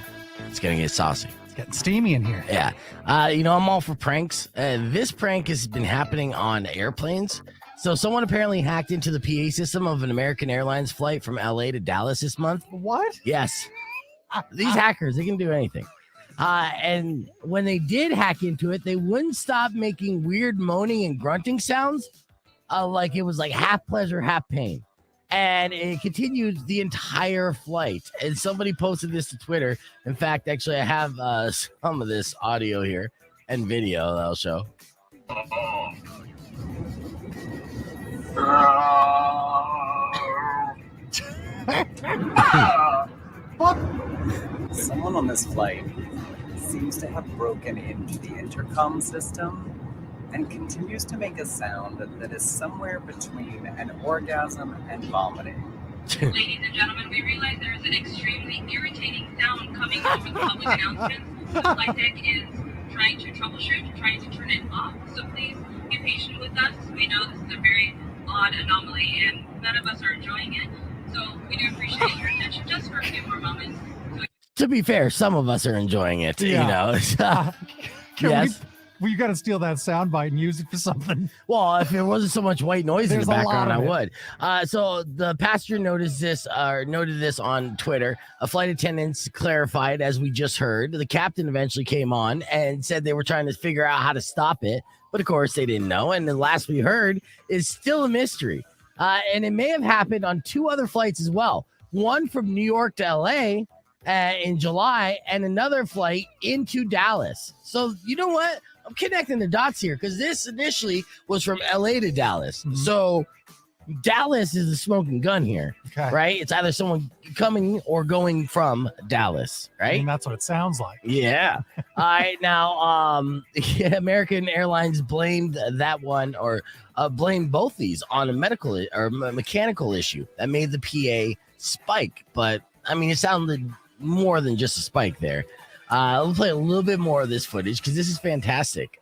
It's going to get saucy. It's getting steamy in here. Yeah. I'm all for pranks. This prank has been happening on airplanes. So someone apparently hacked into the PA system of an American Airlines flight from LA to Dallas this month. What? Yes. These hackers, they can do anything. And when they did hack into it, they wouldn't stop making weird moaning and grunting sounds. Like it was like half pleasure, half pain. And it continued the entire flight. And somebody posted this to Twitter. In fact, actually, I have some of this audio here and video that I'll show. Someone on this flight seems to have broken into the intercom system and continues to make a sound that is somewhere between an orgasm and vomiting. Ladies and gentlemen, we realize there is an extremely irritating sound coming over the public announcements. The flight deck is trying to troubleshoot, trying to turn it off. So please be patient with us. We know this is a very odd anomaly and none of us are enjoying it. So we do appreciate your attention just for a few more moments. To be fair, some of us are enjoying it, Yes. You got to steal that soundbite and use it for something. Well, if there wasn't so much white noise in the background, I would. So the passenger noted this on Twitter. A flight attendant clarified, as we just heard. The captain eventually came on and said they were trying to figure out how to stop it. But of course, they didn't know. And the last we heard is still a mystery. And it may have happened on two other flights as well. One from New York to LA in July and another flight into Dallas. So you know what? I'm connecting the dots here because this initially was from LA to Dallas. Mm-hmm. So Dallas is the smoking gun here, right? It's either someone coming or going from Dallas, right? I mean, that's what it sounds like. Yeah. All right. Now, American Airlines blamed that one or blamed both these on a medical or mechanical issue that made the PA spike. But I mean, it sounded more than just a spike there. We'll play a little bit more of this footage because this is fantastic.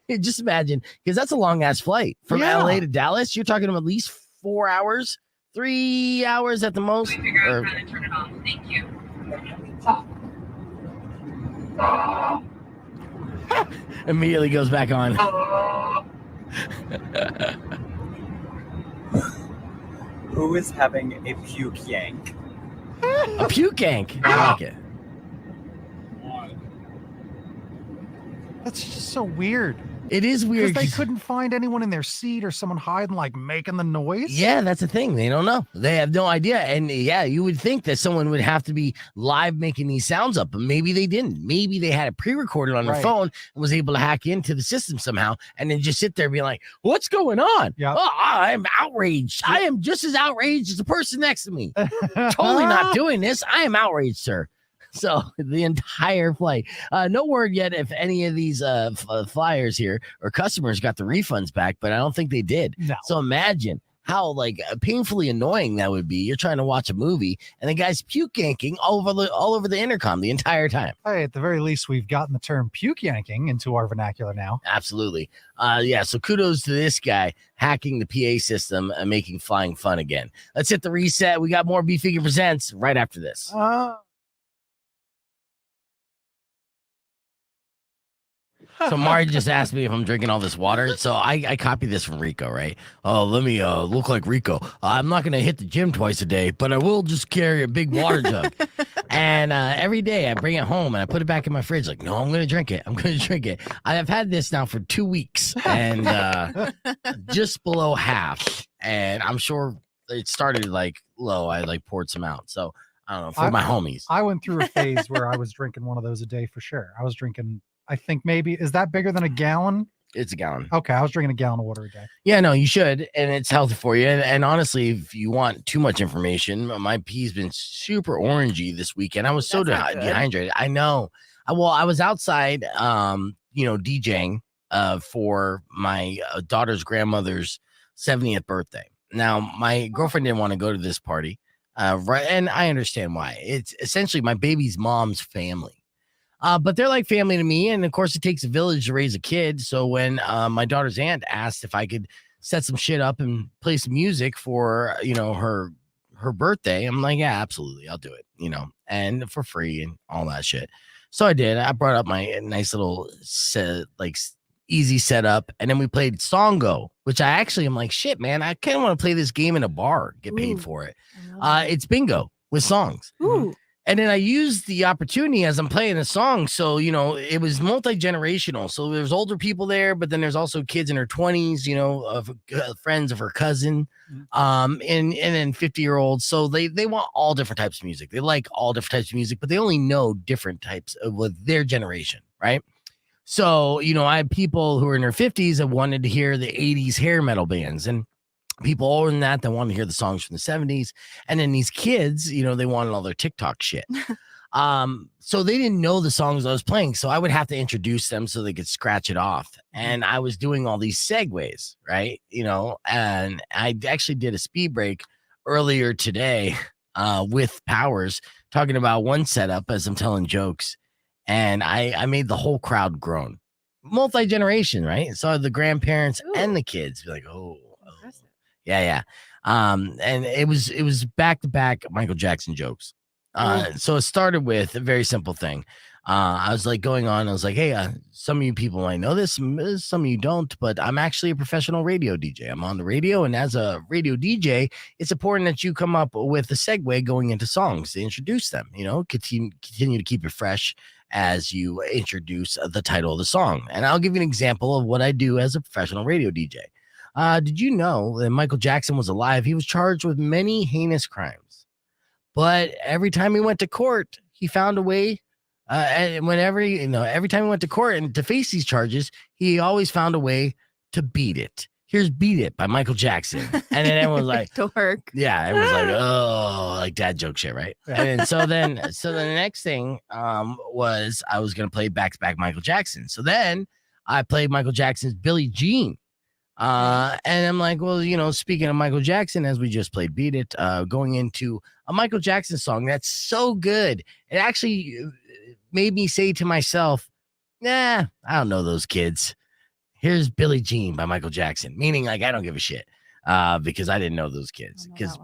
Just imagine, because that's a long ass flight from LA to Dallas. You're talking about at least 4 hours, 3 hours at the most. We figure out how to turn it off. Thank you. Immediately goes back on. Who is having a puke yank? A puke yank. I like it. That's just so weird. It is weird. Because they couldn't find anyone in their seat or someone hiding, like making the noise. Yeah, that's the thing. They don't know. They have no idea. And yeah, you would think that someone would have to be live making these sounds up, but maybe they didn't. Maybe they had it pre-recorded on their phone and was able to hack into the system somehow and then just sit there being like, what's going on? Yeah. Oh, I'm outraged. I am just as outraged as the person next to me. Totally not doing this. I am outraged, sir. So the entire flight, no word yet if any of these flyers here or customers got the refunds back, but I don't think they did. No. So imagine how painfully annoying that would be. You're trying to watch a movie and the guy's puke yanking all over the intercom the entire time. Hey, at the very least, we've gotten the term puke yanking into our vernacular now. Absolutely. Yeah. So kudos to this guy hacking the PA system and making flying fun again. Let's hit the reset. We got more B Figure Presents right after this. So Mari just asked me if I'm drinking all this water. So I copied this from Rico, right? Oh, let me look like Rico. I'm not going to hit the gym twice a day, but I will just carry a big water jug. And every day I bring it home and I put it back in my fridge. Like, no, I'm going to drink it. I'm going to drink it. I have had this now for 2 weeks and just below half. And I'm sure it started like low. I poured some out. So I don't know, for my homies. I went through a phase where I was drinking one of those a day for sure. I was drinking, I think maybe, is that bigger than a gallon? It's a gallon. Okay, I was drinking a gallon of water a day. Yeah, no, you should, and it's healthy for you. And honestly, if you want too much information, my pee's been super orangey this weekend. I was so That's not good. dehydrated. I know. I was outside, DJing for my daughter's grandmother's 70th birthday. Now, my girlfriend didn't want to go to this party, right? And I understand why. It's essentially my baby's mom's family. But they're like family to me. And of course, it takes a village to raise a kid. So when my daughter's aunt asked if I could set some shit up and play some music for, her birthday, I'm like, yeah, absolutely. I'll do it, and for free and all that shit. So I did. I brought up my nice little easy setup. And then we played Songo, which I actually am like, shit, man, I kind of want to play this game in a bar, get paid for it. It's bingo with songs. Ooh. And then I used the opportunity as I'm playing a song. So, it was multi-generational. So there's older people there, but then there's also kids in their 20s, of friends of her cousin, and then 50-year-olds. So they want all different types of music. They like all different types of music, but they only know different types with their generation, right? So, I had people who are in their 50s that wanted to hear the 80s hair metal bands, and people older than that want to hear the songs from the 70s. And then these kids, they wanted all their TikTok shit. So they didn't know the songs I was playing. So I would have to introduce them so they could scratch it off. And I was doing all these segues, right? And I actually did a speed break earlier today with Powers talking about one setup as I'm telling jokes. And I made the whole crowd groan. Multi-generation, right? So the grandparents and the kids be like, oh. Yeah. And it was back-to-back Michael Jackson jokes. So it started with a very simple thing. I was like going on. I was like, hey, some of you people might know this, some of you don't, but I'm actually a professional radio DJ. I'm on the radio, and as a radio DJ, it's important that you come up with a segue going into songs to introduce them. Continue to keep it fresh as you introduce the title of the song. And I'll give you an example of what I do as a professional radio DJ. Did you know that Michael Jackson was alive? He was charged with many heinous crimes, but every time he went to court, he found a way. And every time he went to court and to face these charges, he always found a way to beat it. Here's "Beat It" by Michael Jackson, and then everyone was like, "Dork." Yeah, everyone's like, "Oh, like dad joke shit, right?" And so the next thing was I was gonna play back-to-back Michael Jackson. So then I played Michael Jackson's "Billie Jean." And I'm like, well, speaking of Michael Jackson, as we just played "Beat It," going into a Michael Jackson song that's so good, it actually made me say to myself, I don't know those kids. Here's "Billie Jean" by Michael Jackson, meaning like I don't give a shit because I didn't know those kids. Because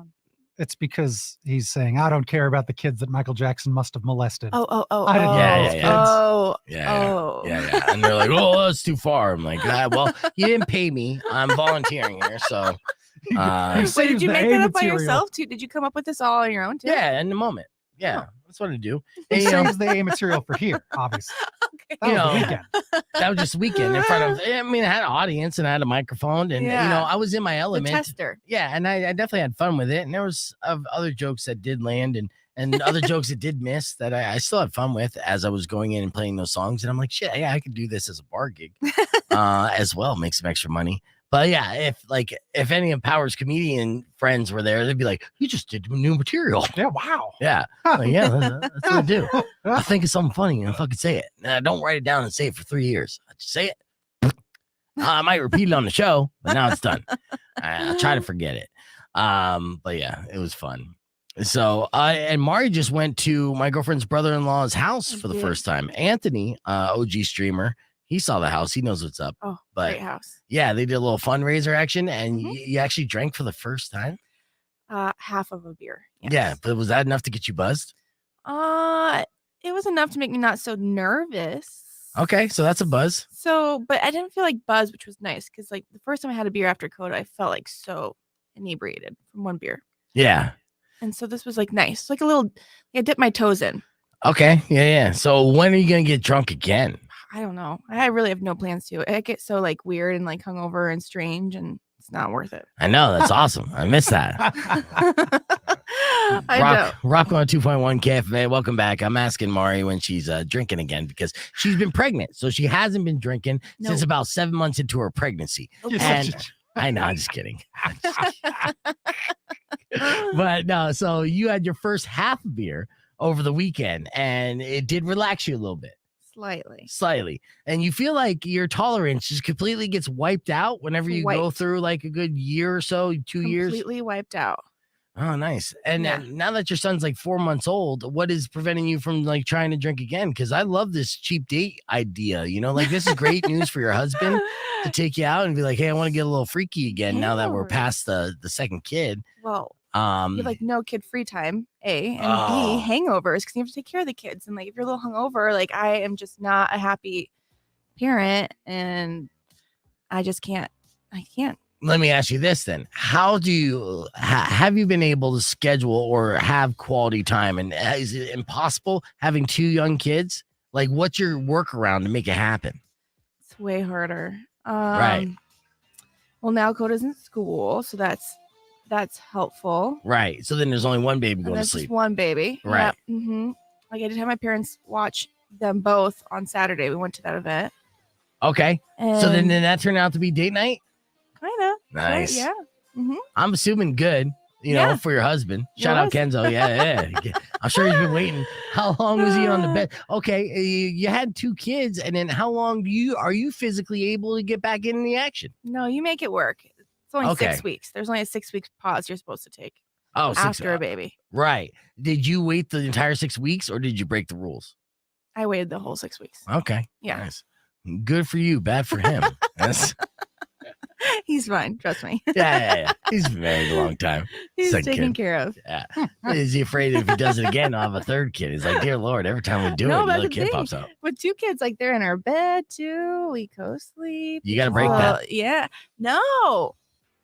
it's because he's saying, I don't care about the kids that Michael Jackson must have molested. I didn't know those kids. Yeah. And they're like, oh, that's too far. I'm like, well, you didn't pay me. I'm volunteering here. So Wait, did you make that up by yourself too? Did you come up with this all on your own too? Yeah, in the moment. Yeah, that's what I do. He saves the A material for here, obviously. Okay. That was the weekend. That was just a weekend in front of, I had an audience and I had a microphone and, I was in my element. The tester. Yeah, and I definitely had fun with it. And there was other jokes that did land and other jokes that did miss that I still had fun with as I was going in and playing those songs. And I'm like, shit, yeah, I could do this as a bar gig as well, make some extra money. But yeah, if any of Power's comedian friends were there, they'd be like, you just did new material. Yeah, wow. Yeah. Like, yeah, that's what I do. I think of something funny and I fucking say it. And I don't write it down and say it for 3 years. I just say it. I might repeat it on the show, but now it's done. I try to forget it. But yeah, it was fun. So and Mari just went to my girlfriend's brother-in-law's house for the first time. Anthony, OG streamer, he saw the house. He knows what's up. Oh, but great house. Yeah, they did a little fundraiser action, and you actually drank for the first time. Half of a beer. Yes. Yeah, but was that enough to get you buzzed? It was enough to make me not so nervous. Okay, so that's a buzz. So, but I didn't feel like buzz, which was nice because like the first time I had a beer after Coda, I felt like so inebriated from one beer. Yeah. And so this was like nice, like a little. I dipped my toes in. Okay, yeah. So when are you gonna get drunk again? I don't know. I really have no plans to. I get so like weird and like hungover and strange, and it's not worth it. I know, that's awesome. I miss that. Rock on 2.1 KFMA. Welcome back. I'm asking Mari when she's drinking again because she's been pregnant. So she hasn't been drinking since about 7 months into her pregnancy. And I know, I'm just kidding. But no, so you had your first half beer over the weekend and it did relax you a little bit. Slightly. And you feel like your tolerance just completely gets wiped out whenever you go through like a good year or so, 2 years. Completely wiped out. Oh, nice. And now that your son's like 4 months old, what is preventing you from like trying to drink again? Because I love this cheap date idea. You know, like this is great news for your husband to take you out and be like, hey, I want to get a little freaky again now that we're past the second kid. Well, you have like no kid free time, A, and B, hangovers because you have to take care of the kids. And like if you're a little hungover, like I am just not a happy parent and I just can't. Let me ask you this then. How do you have you been able to schedule or have quality time? And is it impossible having 2 young kids? Like, what's your workaround to make it happen? It's way harder. Right. Well, now Coda's in school, so that's helpful. Right. So then there's only one baby going to sleep. Just one baby. Right. Yep. Mm-hmm. Like I did have my parents watch them both on Saturday. We went to that event. Okay. So then that turned out to be date night? Kind of. Nice. Yeah. Mm-hmm. I'm assuming good, you know, for your husband. Shout out Kenzo. Yeah. I'm sure he's been waiting. How long was he on the bed? Okay. You had 2 kids. And then how long are you physically able to get back in the action? No, you make it work. It's only 6 weeks. There's only a 6-week pause you're supposed to take. After a baby. Right. Did you wait the entire 6 weeks or did you break the rules? I waited the whole 6 weeks. Okay. Yeah. Nice. Good for you. Bad for him. He's fine. Trust me. Yeah. He's been married a long time. He's taken care of. Yeah. Is he afraid if he does it again, I'll have a 3rd kid? He's like, dear Lord, every time we do it, another kid pops up. With 2 kids, like they're in our bed too. We co-sleep. You got to break that. Yeah. No.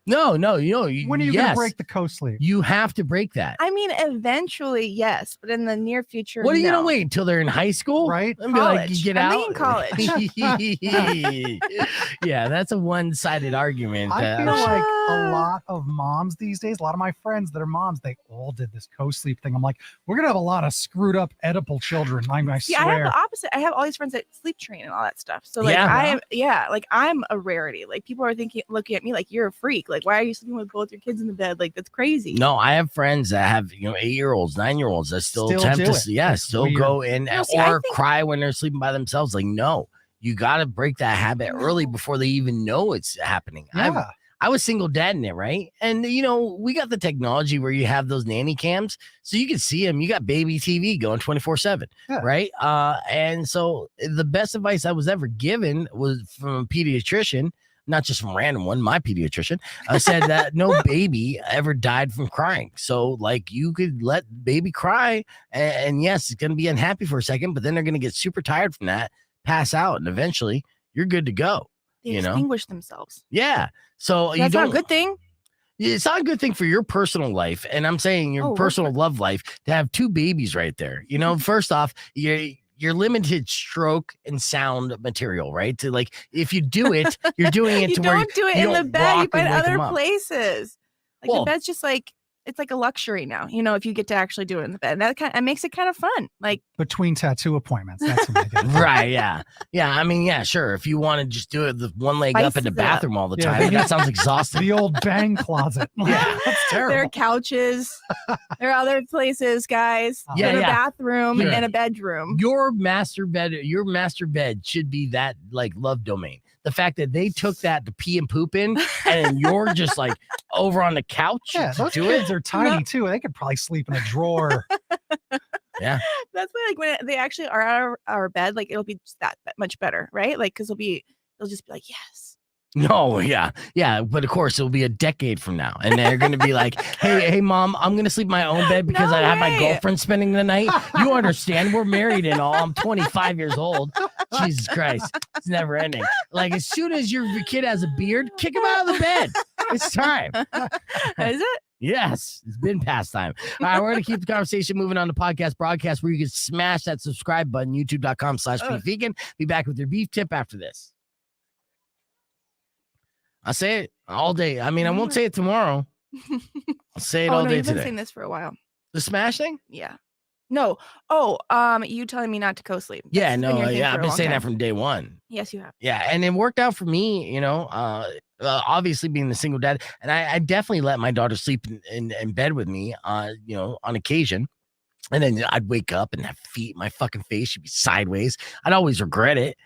No. When are you going to break the co-sleep? You have to break that. I mean, eventually, yes, but in the near future, what are you going to wait until they're in high school? Right. And be like, you get out. I'm thinking college. Yeah, that's a one-sided argument. I feel like a lot of moms these days, a lot of my friends that are moms, they all did this co-sleep thing. I'm like, we're going to have a lot of screwed up Oedipal children. I swear. I have the opposite. I have all these friends that sleep train and all that stuff. So like, I'm a rarity. Like people are looking at me like you're a freak. Like, why are you sleeping with both your kids in the bed? Like, that's crazy. No, I have friends that have, 8-year-olds, 9-year-olds that still attempt to, still go in or cry when they're sleeping by themselves. Like, no, you got to break that habit early before they even know it's happening. Yeah. I was single dad in it, right? And, we got the technology where you have those nanny cams so you can see them. You got baby TV going 24/7, right? And so the best advice I was ever given was from a pediatrician, not just from random one, my pediatrician, said that no baby ever died from crying. So like you could let baby cry and yes, it's going to be unhappy for a second, but then they're going to get super tired from that, pass out, and eventually you're good to go. They extinguish themselves. Yeah. So that's not a good thing. It's not a good thing for your personal life. And I'm saying your personal love life to have 2 babies right there. First off, you're limited stroke and sound material, right? To like, if you do it, you're doing it you to where don't do it in the bed. You find other places. Like the bed's just like, it's like a luxury now, if you get to actually do it in the bed. And that makes it kind of fun. Like between tattoo appointments. That's what I get. Right. Yeah. Yeah. I mean, yeah, sure. If you want to just do it the one leg up in the bathroom all the time, that sounds exhausting. The old bang closet. Yeah. That's terrible. There are couches. There are other places, guys. A bathroom and a bedroom. Your master bed should be that like love domain. The fact that they took that to pee and poop in, and you're just like over on the couch. Yeah, those kids are tiny too. They could probably sleep in a drawer. Yeah, that's why like when they actually are out of our bed, like it'll be just that much better, right? Like because they'll just be like, yes. No, yeah, but of course it'll be a decade from now, and they're going to be like, "Hey, mom, I'm going to sleep in my own bed because I have my girlfriend spending the night." You understand? We're married and all. I'm 25 years old. Jesus Christ, it's never ending. Like as soon as your kid has a beard, kick him out of the bed. It's time. Is it? Yes, it's been past time. All right, we're going to keep the conversation moving on the podcast broadcast where you can smash that subscribe button, youtube.com/beefvegan. Be back with your beef tip after this. I say it all day. I mean, I won't say it tomorrow. I'll say it all day You've today. been saying this for a while. The smash thing? Yeah. No. You telling me not to co-sleep. Yeah, That's been your no, thing yeah, for I've a been long saying time. that from day one. Yes, you have. Yeah, and it worked out for me, obviously being the single dad, and I definitely let my daughter sleep in bed with me, on occasion. And then I'd wake up and my fucking face should be sideways. I'd always regret it,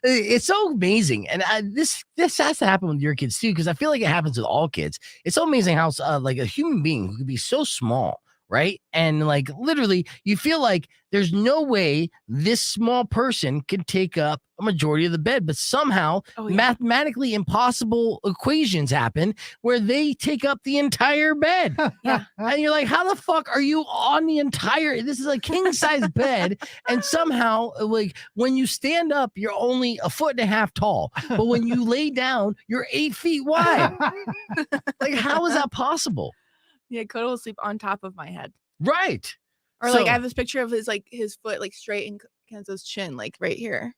It's so amazing, and this has to happen with your kids too, because I feel like it happens with all kids. It's so amazing how like a human being who could be so small, right? And like literally, you feel like there's no way this small person can take up a majority of the bed, but somehow mathematically impossible equations happen where they take up the entire bed. Yeah. And you're like, how the fuck are you on the entire? This is a king size bed, and somehow, like when you stand up, you're only 1.5 feet tall, but when you lay down, you're 8 feet wide. Like, how is that possible? Yeah, Coda will sleep on top of my head. Right. Or like I have this picture of his foot like straight in Kenzo's chin, like right here.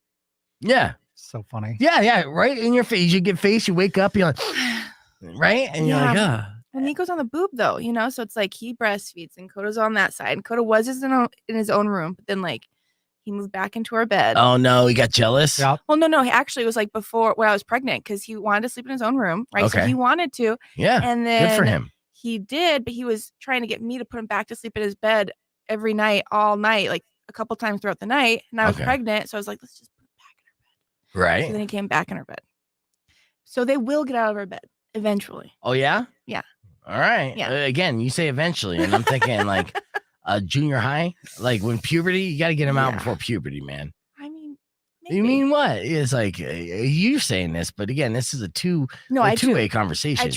Yeah. So funny. Yeah, right in your face. You get face, you wake up, you're like, right? And you're like, And Nico's on the boob though, so it's like he breastfeeds and Coda's on that side. And Coda was in his own room, but then like he moved back into our bed. Oh no, he got jealous. Yeah. Well, no, he actually was like before when I was pregnant because he wanted to sleep in his own room, right? Okay. So he wanted to. Yeah. And then good for him. He did, but he was trying to get me to put him back to sleep in his bed every night, all night, like a couple times throughout the night. And I was pregnant, so I was like, let's just put him back in our bed. Right. So then he came back in our bed. So they will get out of our bed eventually. Oh yeah? Yeah. All right. Yeah. Again, you say eventually, and I'm thinking like junior high, like when puberty, you got to get him out before puberty, man. I mean, maybe. You mean what? It's like you saying this, but again, this is a two-way conversation.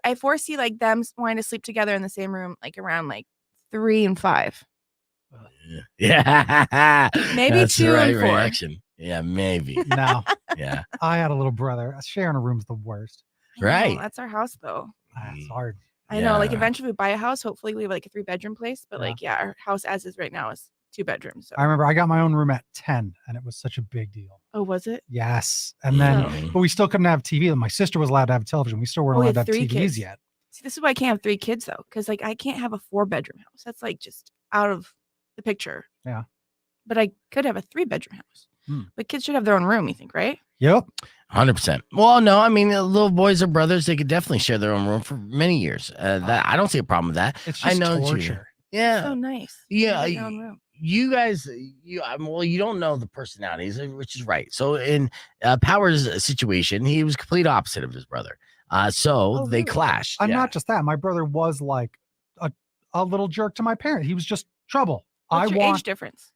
I foresee like them wanting to sleep together in the same room, like around like 3 and 5. Yeah. Maybe That's 2 the right and 4. reaction. Yeah, maybe. No. Yeah. I had a little brother. Sharing a room's the worst. Right. That's our house though. That's hard. I know. Like eventually we buy a house. Hopefully we have like a 3-bedroom place. But our house as is right now is 2 bedrooms. So. I remember I got my own room at 10 and it was such a big deal. Oh, was it? Yes. And then, but we still couldn't have TV. My sister was allowed to have a television. We still weren't allowed to have TVs kids. yet. See, this is why I can't have 3 kids though. Cause like I can't have a 4-bedroom house. That's like just out of the picture. Yeah. But I could have a 3-bedroom house. But kids should have their own room, you think, right? Yep. 100%. Well, no, I mean, little boys or brothers, they could definitely share their own room for many years. That I don't see a problem with that. It's just torture. Yeah. So nice. Yeah. You guys, you don't know the personalities, which is right. So in Power's situation, he was complete opposite of his brother. So they clashed. I'm not just that. My brother was like a little jerk to my parent. He was just trouble. What's your age difference?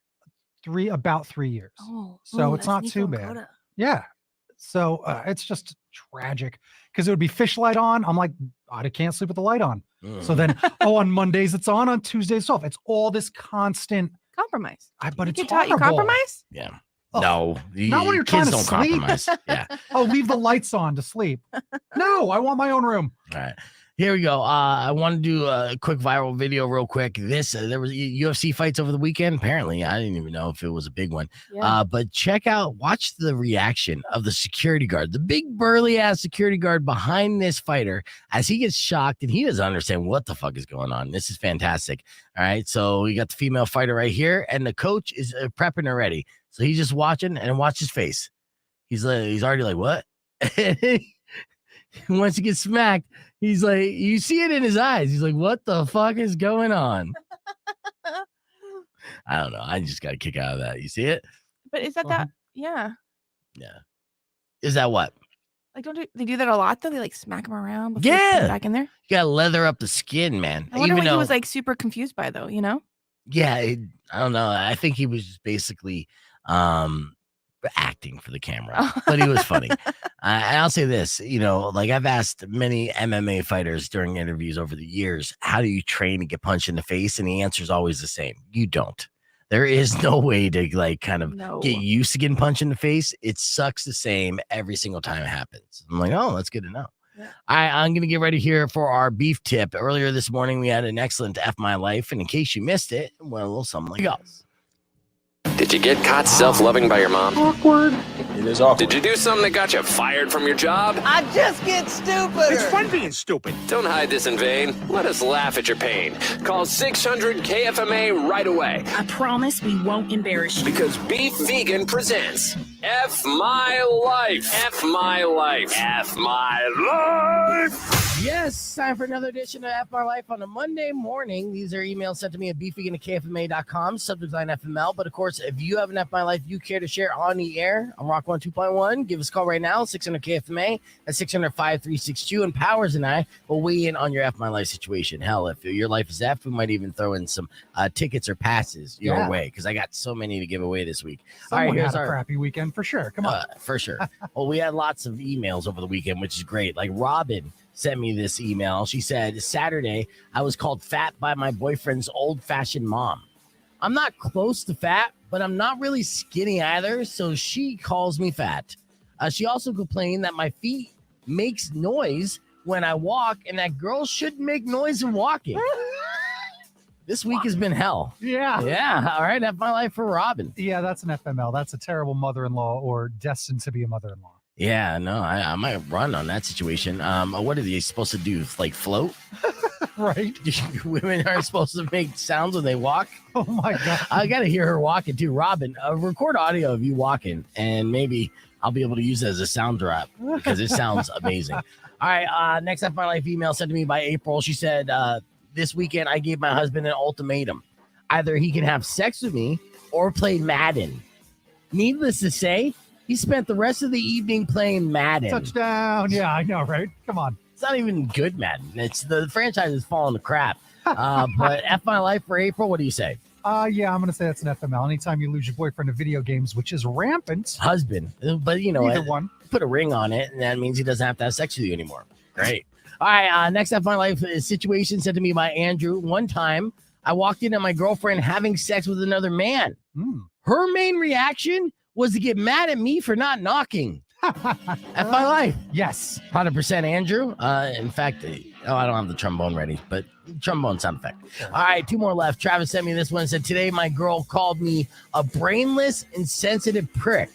About 3 years. Oh, so it's not too bad. Coda. Yeah. So it's just tragic because it would be fish light on. I'm like, I can't sleep with the light on. So then, on Mondays it's on Tuesdays it's off. It's all this constant compromise. But it's taught you compromise? Yeah. Oh, no, not when you're trying to sleep. Compromise. Yeah. Leave the lights on to sleep. No, I want my own room. All right. Here we go. I want to do a quick viral video real quick. There was UFC fights over the weekend. Apparently, I didn't even know if it was a big one. Yeah. But watch the reaction of the security guard, the big burly ass security guard behind this fighter as he gets shocked and he doesn't understand what the fuck is going on. This is fantastic. All right. So you got the female fighter right here and the coach is prepping her ready. So he's just watching and watch his face. He's already like, what? Once he gets smacked, he's like, you see it in his eyes. He's like, what the fuck is going on? I don't know. I just got a kick out of that. You see it? But is that yeah. Yeah. Is that what? Like, don't they do that a lot though? They like smack him around before they put him back in there? You gotta leather up the skin, man. I wonder what he was like super confused by though, Yeah, I don't know. I think he was just basically acting for the camera, but he was funny. And I'll say this, like I've asked many MMA fighters during interviews over the years, how do you train to get punched in the face? And the answer is always the same. You don't. There is no way to get used to getting punched in the face. It sucks the same every single time it happens. I'm like, oh, that's good to know. Yeah. I'm going to get ready here for our beef tip. Earlier this morning, we had an excellent F My Life. And in case you missed it, well, a little something like this. Did Did you get caught self-loving by your mom? Awkward. It is awkward. Did you do something that got you fired from your job? I just get stupider. It's fun being stupid. Don't hide this in vain. Let us laugh at your pain. Call 600 KFMA right away. I promise we won't embarrass you. Because Beef Vegan presents F My Life. F My Life. F My Life. Yes, time for another edition of F My Life on a Monday morning. These are emails sent to me at beefvegan@kfma.com, subject line FML. But of course, if you have an F My Life you care to share on the air on Rock 102.1, give us a call right now, 600 KFMA at 600-5362. And Powers and I will weigh in on your F My Life situation. Hell, if your life is F, we might even throw in some tickets or passes your way, because I got so many to give away this week. Someone had a crappy weekend for sure. Come on. For sure. Well, we had lots of emails over the weekend, which is great. Like Robin sent me this email. She said, Saturday, I was called fat by my boyfriend's old-fashioned mom. I'm not close to fat, but I'm not really skinny either, so she calls me fat. She also complained that my feet makes noise when I walk, and that girls shouldn't make noise when walking. This week has been hell. Yeah. Yeah. All right. F My Life for Robin. Yeah, that's an FML. That's a terrible mother-in-law or destined to be a mother-in-law. Yeah, no, I might run on that situation. What are they supposed to do? Like float? Right. Women aren't supposed to make sounds when they walk. Oh my God. I got to hear her walking too. Robin, record audio of you walking, and maybe I'll be able to use it as a sound drop because it sounds amazing. All right. Next F My Life email sent to me by April. She said, this weekend I gave my husband an ultimatum. Either he can have sex with me or play Madden. Needless to say, he spent the rest of the evening playing Madden. Touchdown. Yeah, I know, right? Come on. It's not even good Madden. It's the franchise is falling to crap. But F My Life for April, what do you say? Yeah, I'm going to say that's an FML. Anytime you lose your boyfriend to video games, which is rampant. Husband. But, you know, either one. Put a ring on it, and that means he doesn't have to have sex with you anymore. Great. All right, next F My Life situation sent to me by Andrew. One time, I walked in on my girlfriend having sex with another man. Her main reaction was to get mad at me for not knocking. F My Life. Yes. 100% Andrew. In fact, I don't have the trombone ready, but trombone sound effect. All right, two more left. Travis sent me this one. Said, today my girl called me a brainless, insensitive prick.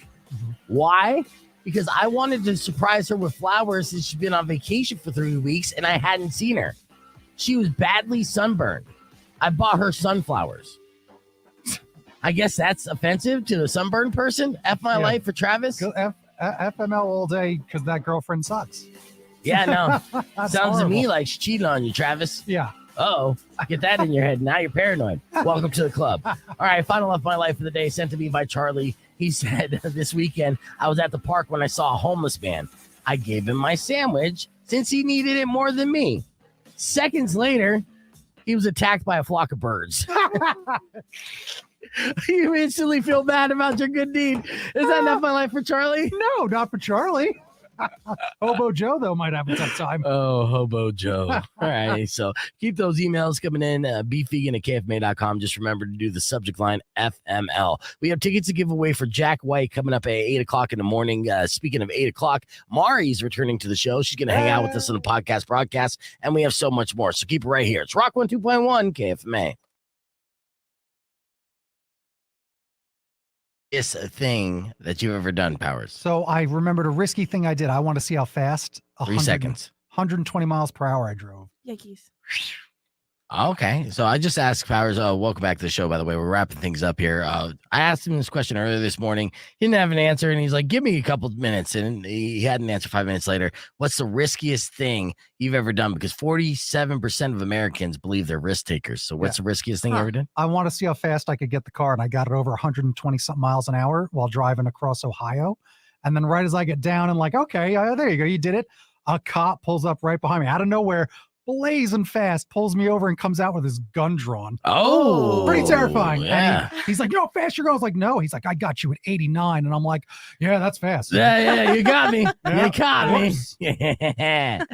Why? Because I wanted to surprise her with flowers since she's been on vacation for 3 weeks and I hadn't seen her. She was badly sunburned. I bought her sunflowers. I guess that's offensive to the sunburned person. F My Life for Travis. FML all day because that girlfriend sucks. Yeah, no. Sounds horrible. to me like she cheated on you, Travis. Yeah. Uh-oh. Get that in your head. Now you're paranoid. Welcome to the club. All right, final F My Life for the day sent to me by Charlie. He said, this weekend, I was at the park when I saw a homeless man. I gave him my sandwich since he needed it more than me. Seconds later, he was attacked by a flock of birds. You instantly feel bad about your good deed. Is that F My Life for Charlie? No, not for Charlie. Hobo Joe, though, might have a tough time. Oh, Hobo Joe. All right. So keep those emails coming in. beefvegan@kfma.com. Just remember to do the subject line FML. We have tickets to give away for Jack White coming up at 8 o'clock in the morning. Speaking of 8 o'clock, Mari's returning to the show. She's going to hang out with us on the podcast broadcast, and we have so much more. So keep it right here. It's Rock 102.1 KFMA. Is a thing that you've ever done, Powers? So I remembered a risky thing I did. I want to see how fast. 3 seconds. 120 miles per hour I drove. Yikes. Okay, so I just asked Powers. Welcome back to the show, by the way. We're wrapping things up here. I asked him this question earlier this morning. He didn't have an answer, and he's like, give me a couple of minutes. And he had an answer 5 minutes later. What's the riskiest thing you've ever done? Because 47% of Americans believe they're risk takers. So what's the riskiest thing you ever did? I want to see how fast I could get the car, and I got it over 120 something miles an hour while driving across Ohio. And then right as I get down and like, okay, there you go, you did it. A cop pulls up right behind me out of nowhere, blazing fast, pulls me over and comes out with his gun drawn. Oh, pretty terrifying. Yeah. And he's like, you know how fast you're going? I was like, no. He's like, I got you at 89. And I'm like, yeah, that's fast. Yeah, you got me. Yeah. You caught me. Whoops. Yeah.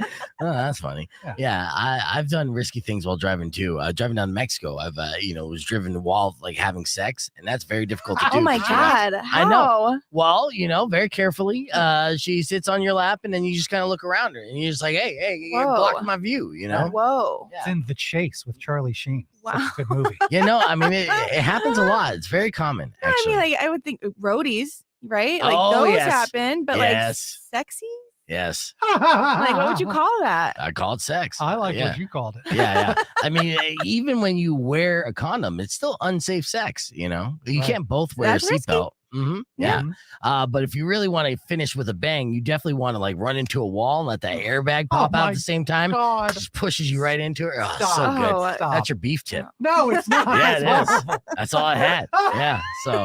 Oh, that's funny. Yeah, I've done risky things while driving too. Driving down to Mexico, I've was driven while like having sex, and that's very difficult to do. Oh my God. How? I know. Well, very carefully. She sits on your lap, and then you just kind of look around her, and you're just like, hey, you're blocking my view. you know? Whoa. It's in The Chase with Charlie Sheen. Wow. Such a good movie. You know, I mean, it happens a lot. It's very common, I actually. mean, like I would think roadies, right? Like Oh, those yes. happen, but Yes. like sexy? Yes. Like what would you call that? I call it sex. I like Yeah. what you called it. Yeah. I mean, even when you wear a condom, it's still unsafe sex, you know? You Right. can't both wear That's a risky. seatbelt. Mm-hmm. Yeah. Yeah. But if you really want to finish with a bang, you definitely want to like run into a wall and let that airbag pop out my at the same time. God. Just pushes you right into it. Oh, so Stop. good. Oh, Stop. That's your beef tip. No, it's not. Yeah, it That's is. horrible. That's all I had. Yeah. So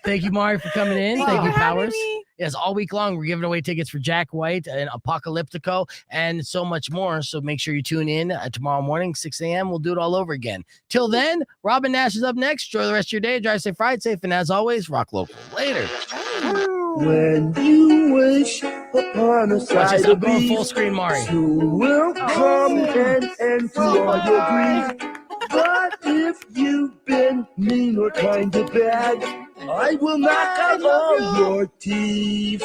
thank you, Mari, for coming in. Thank Thank you you, for having Powers. me. Yes, all week long, we're giving away tickets for Jack White and Apocalyptico and so much more. So make sure you tune in tomorrow morning, 6 a.m. We'll do it all over again. Till then, Robin Nash is up next. Enjoy the rest of your day. Drive safe, ride safe. And as always, rock local. Later. When you wish upon a Watch side this. of I'm going full beef, screen, Mari. you will come and end to all your grief. But if you've been mean or kind of bad, I will knock out all your teeth.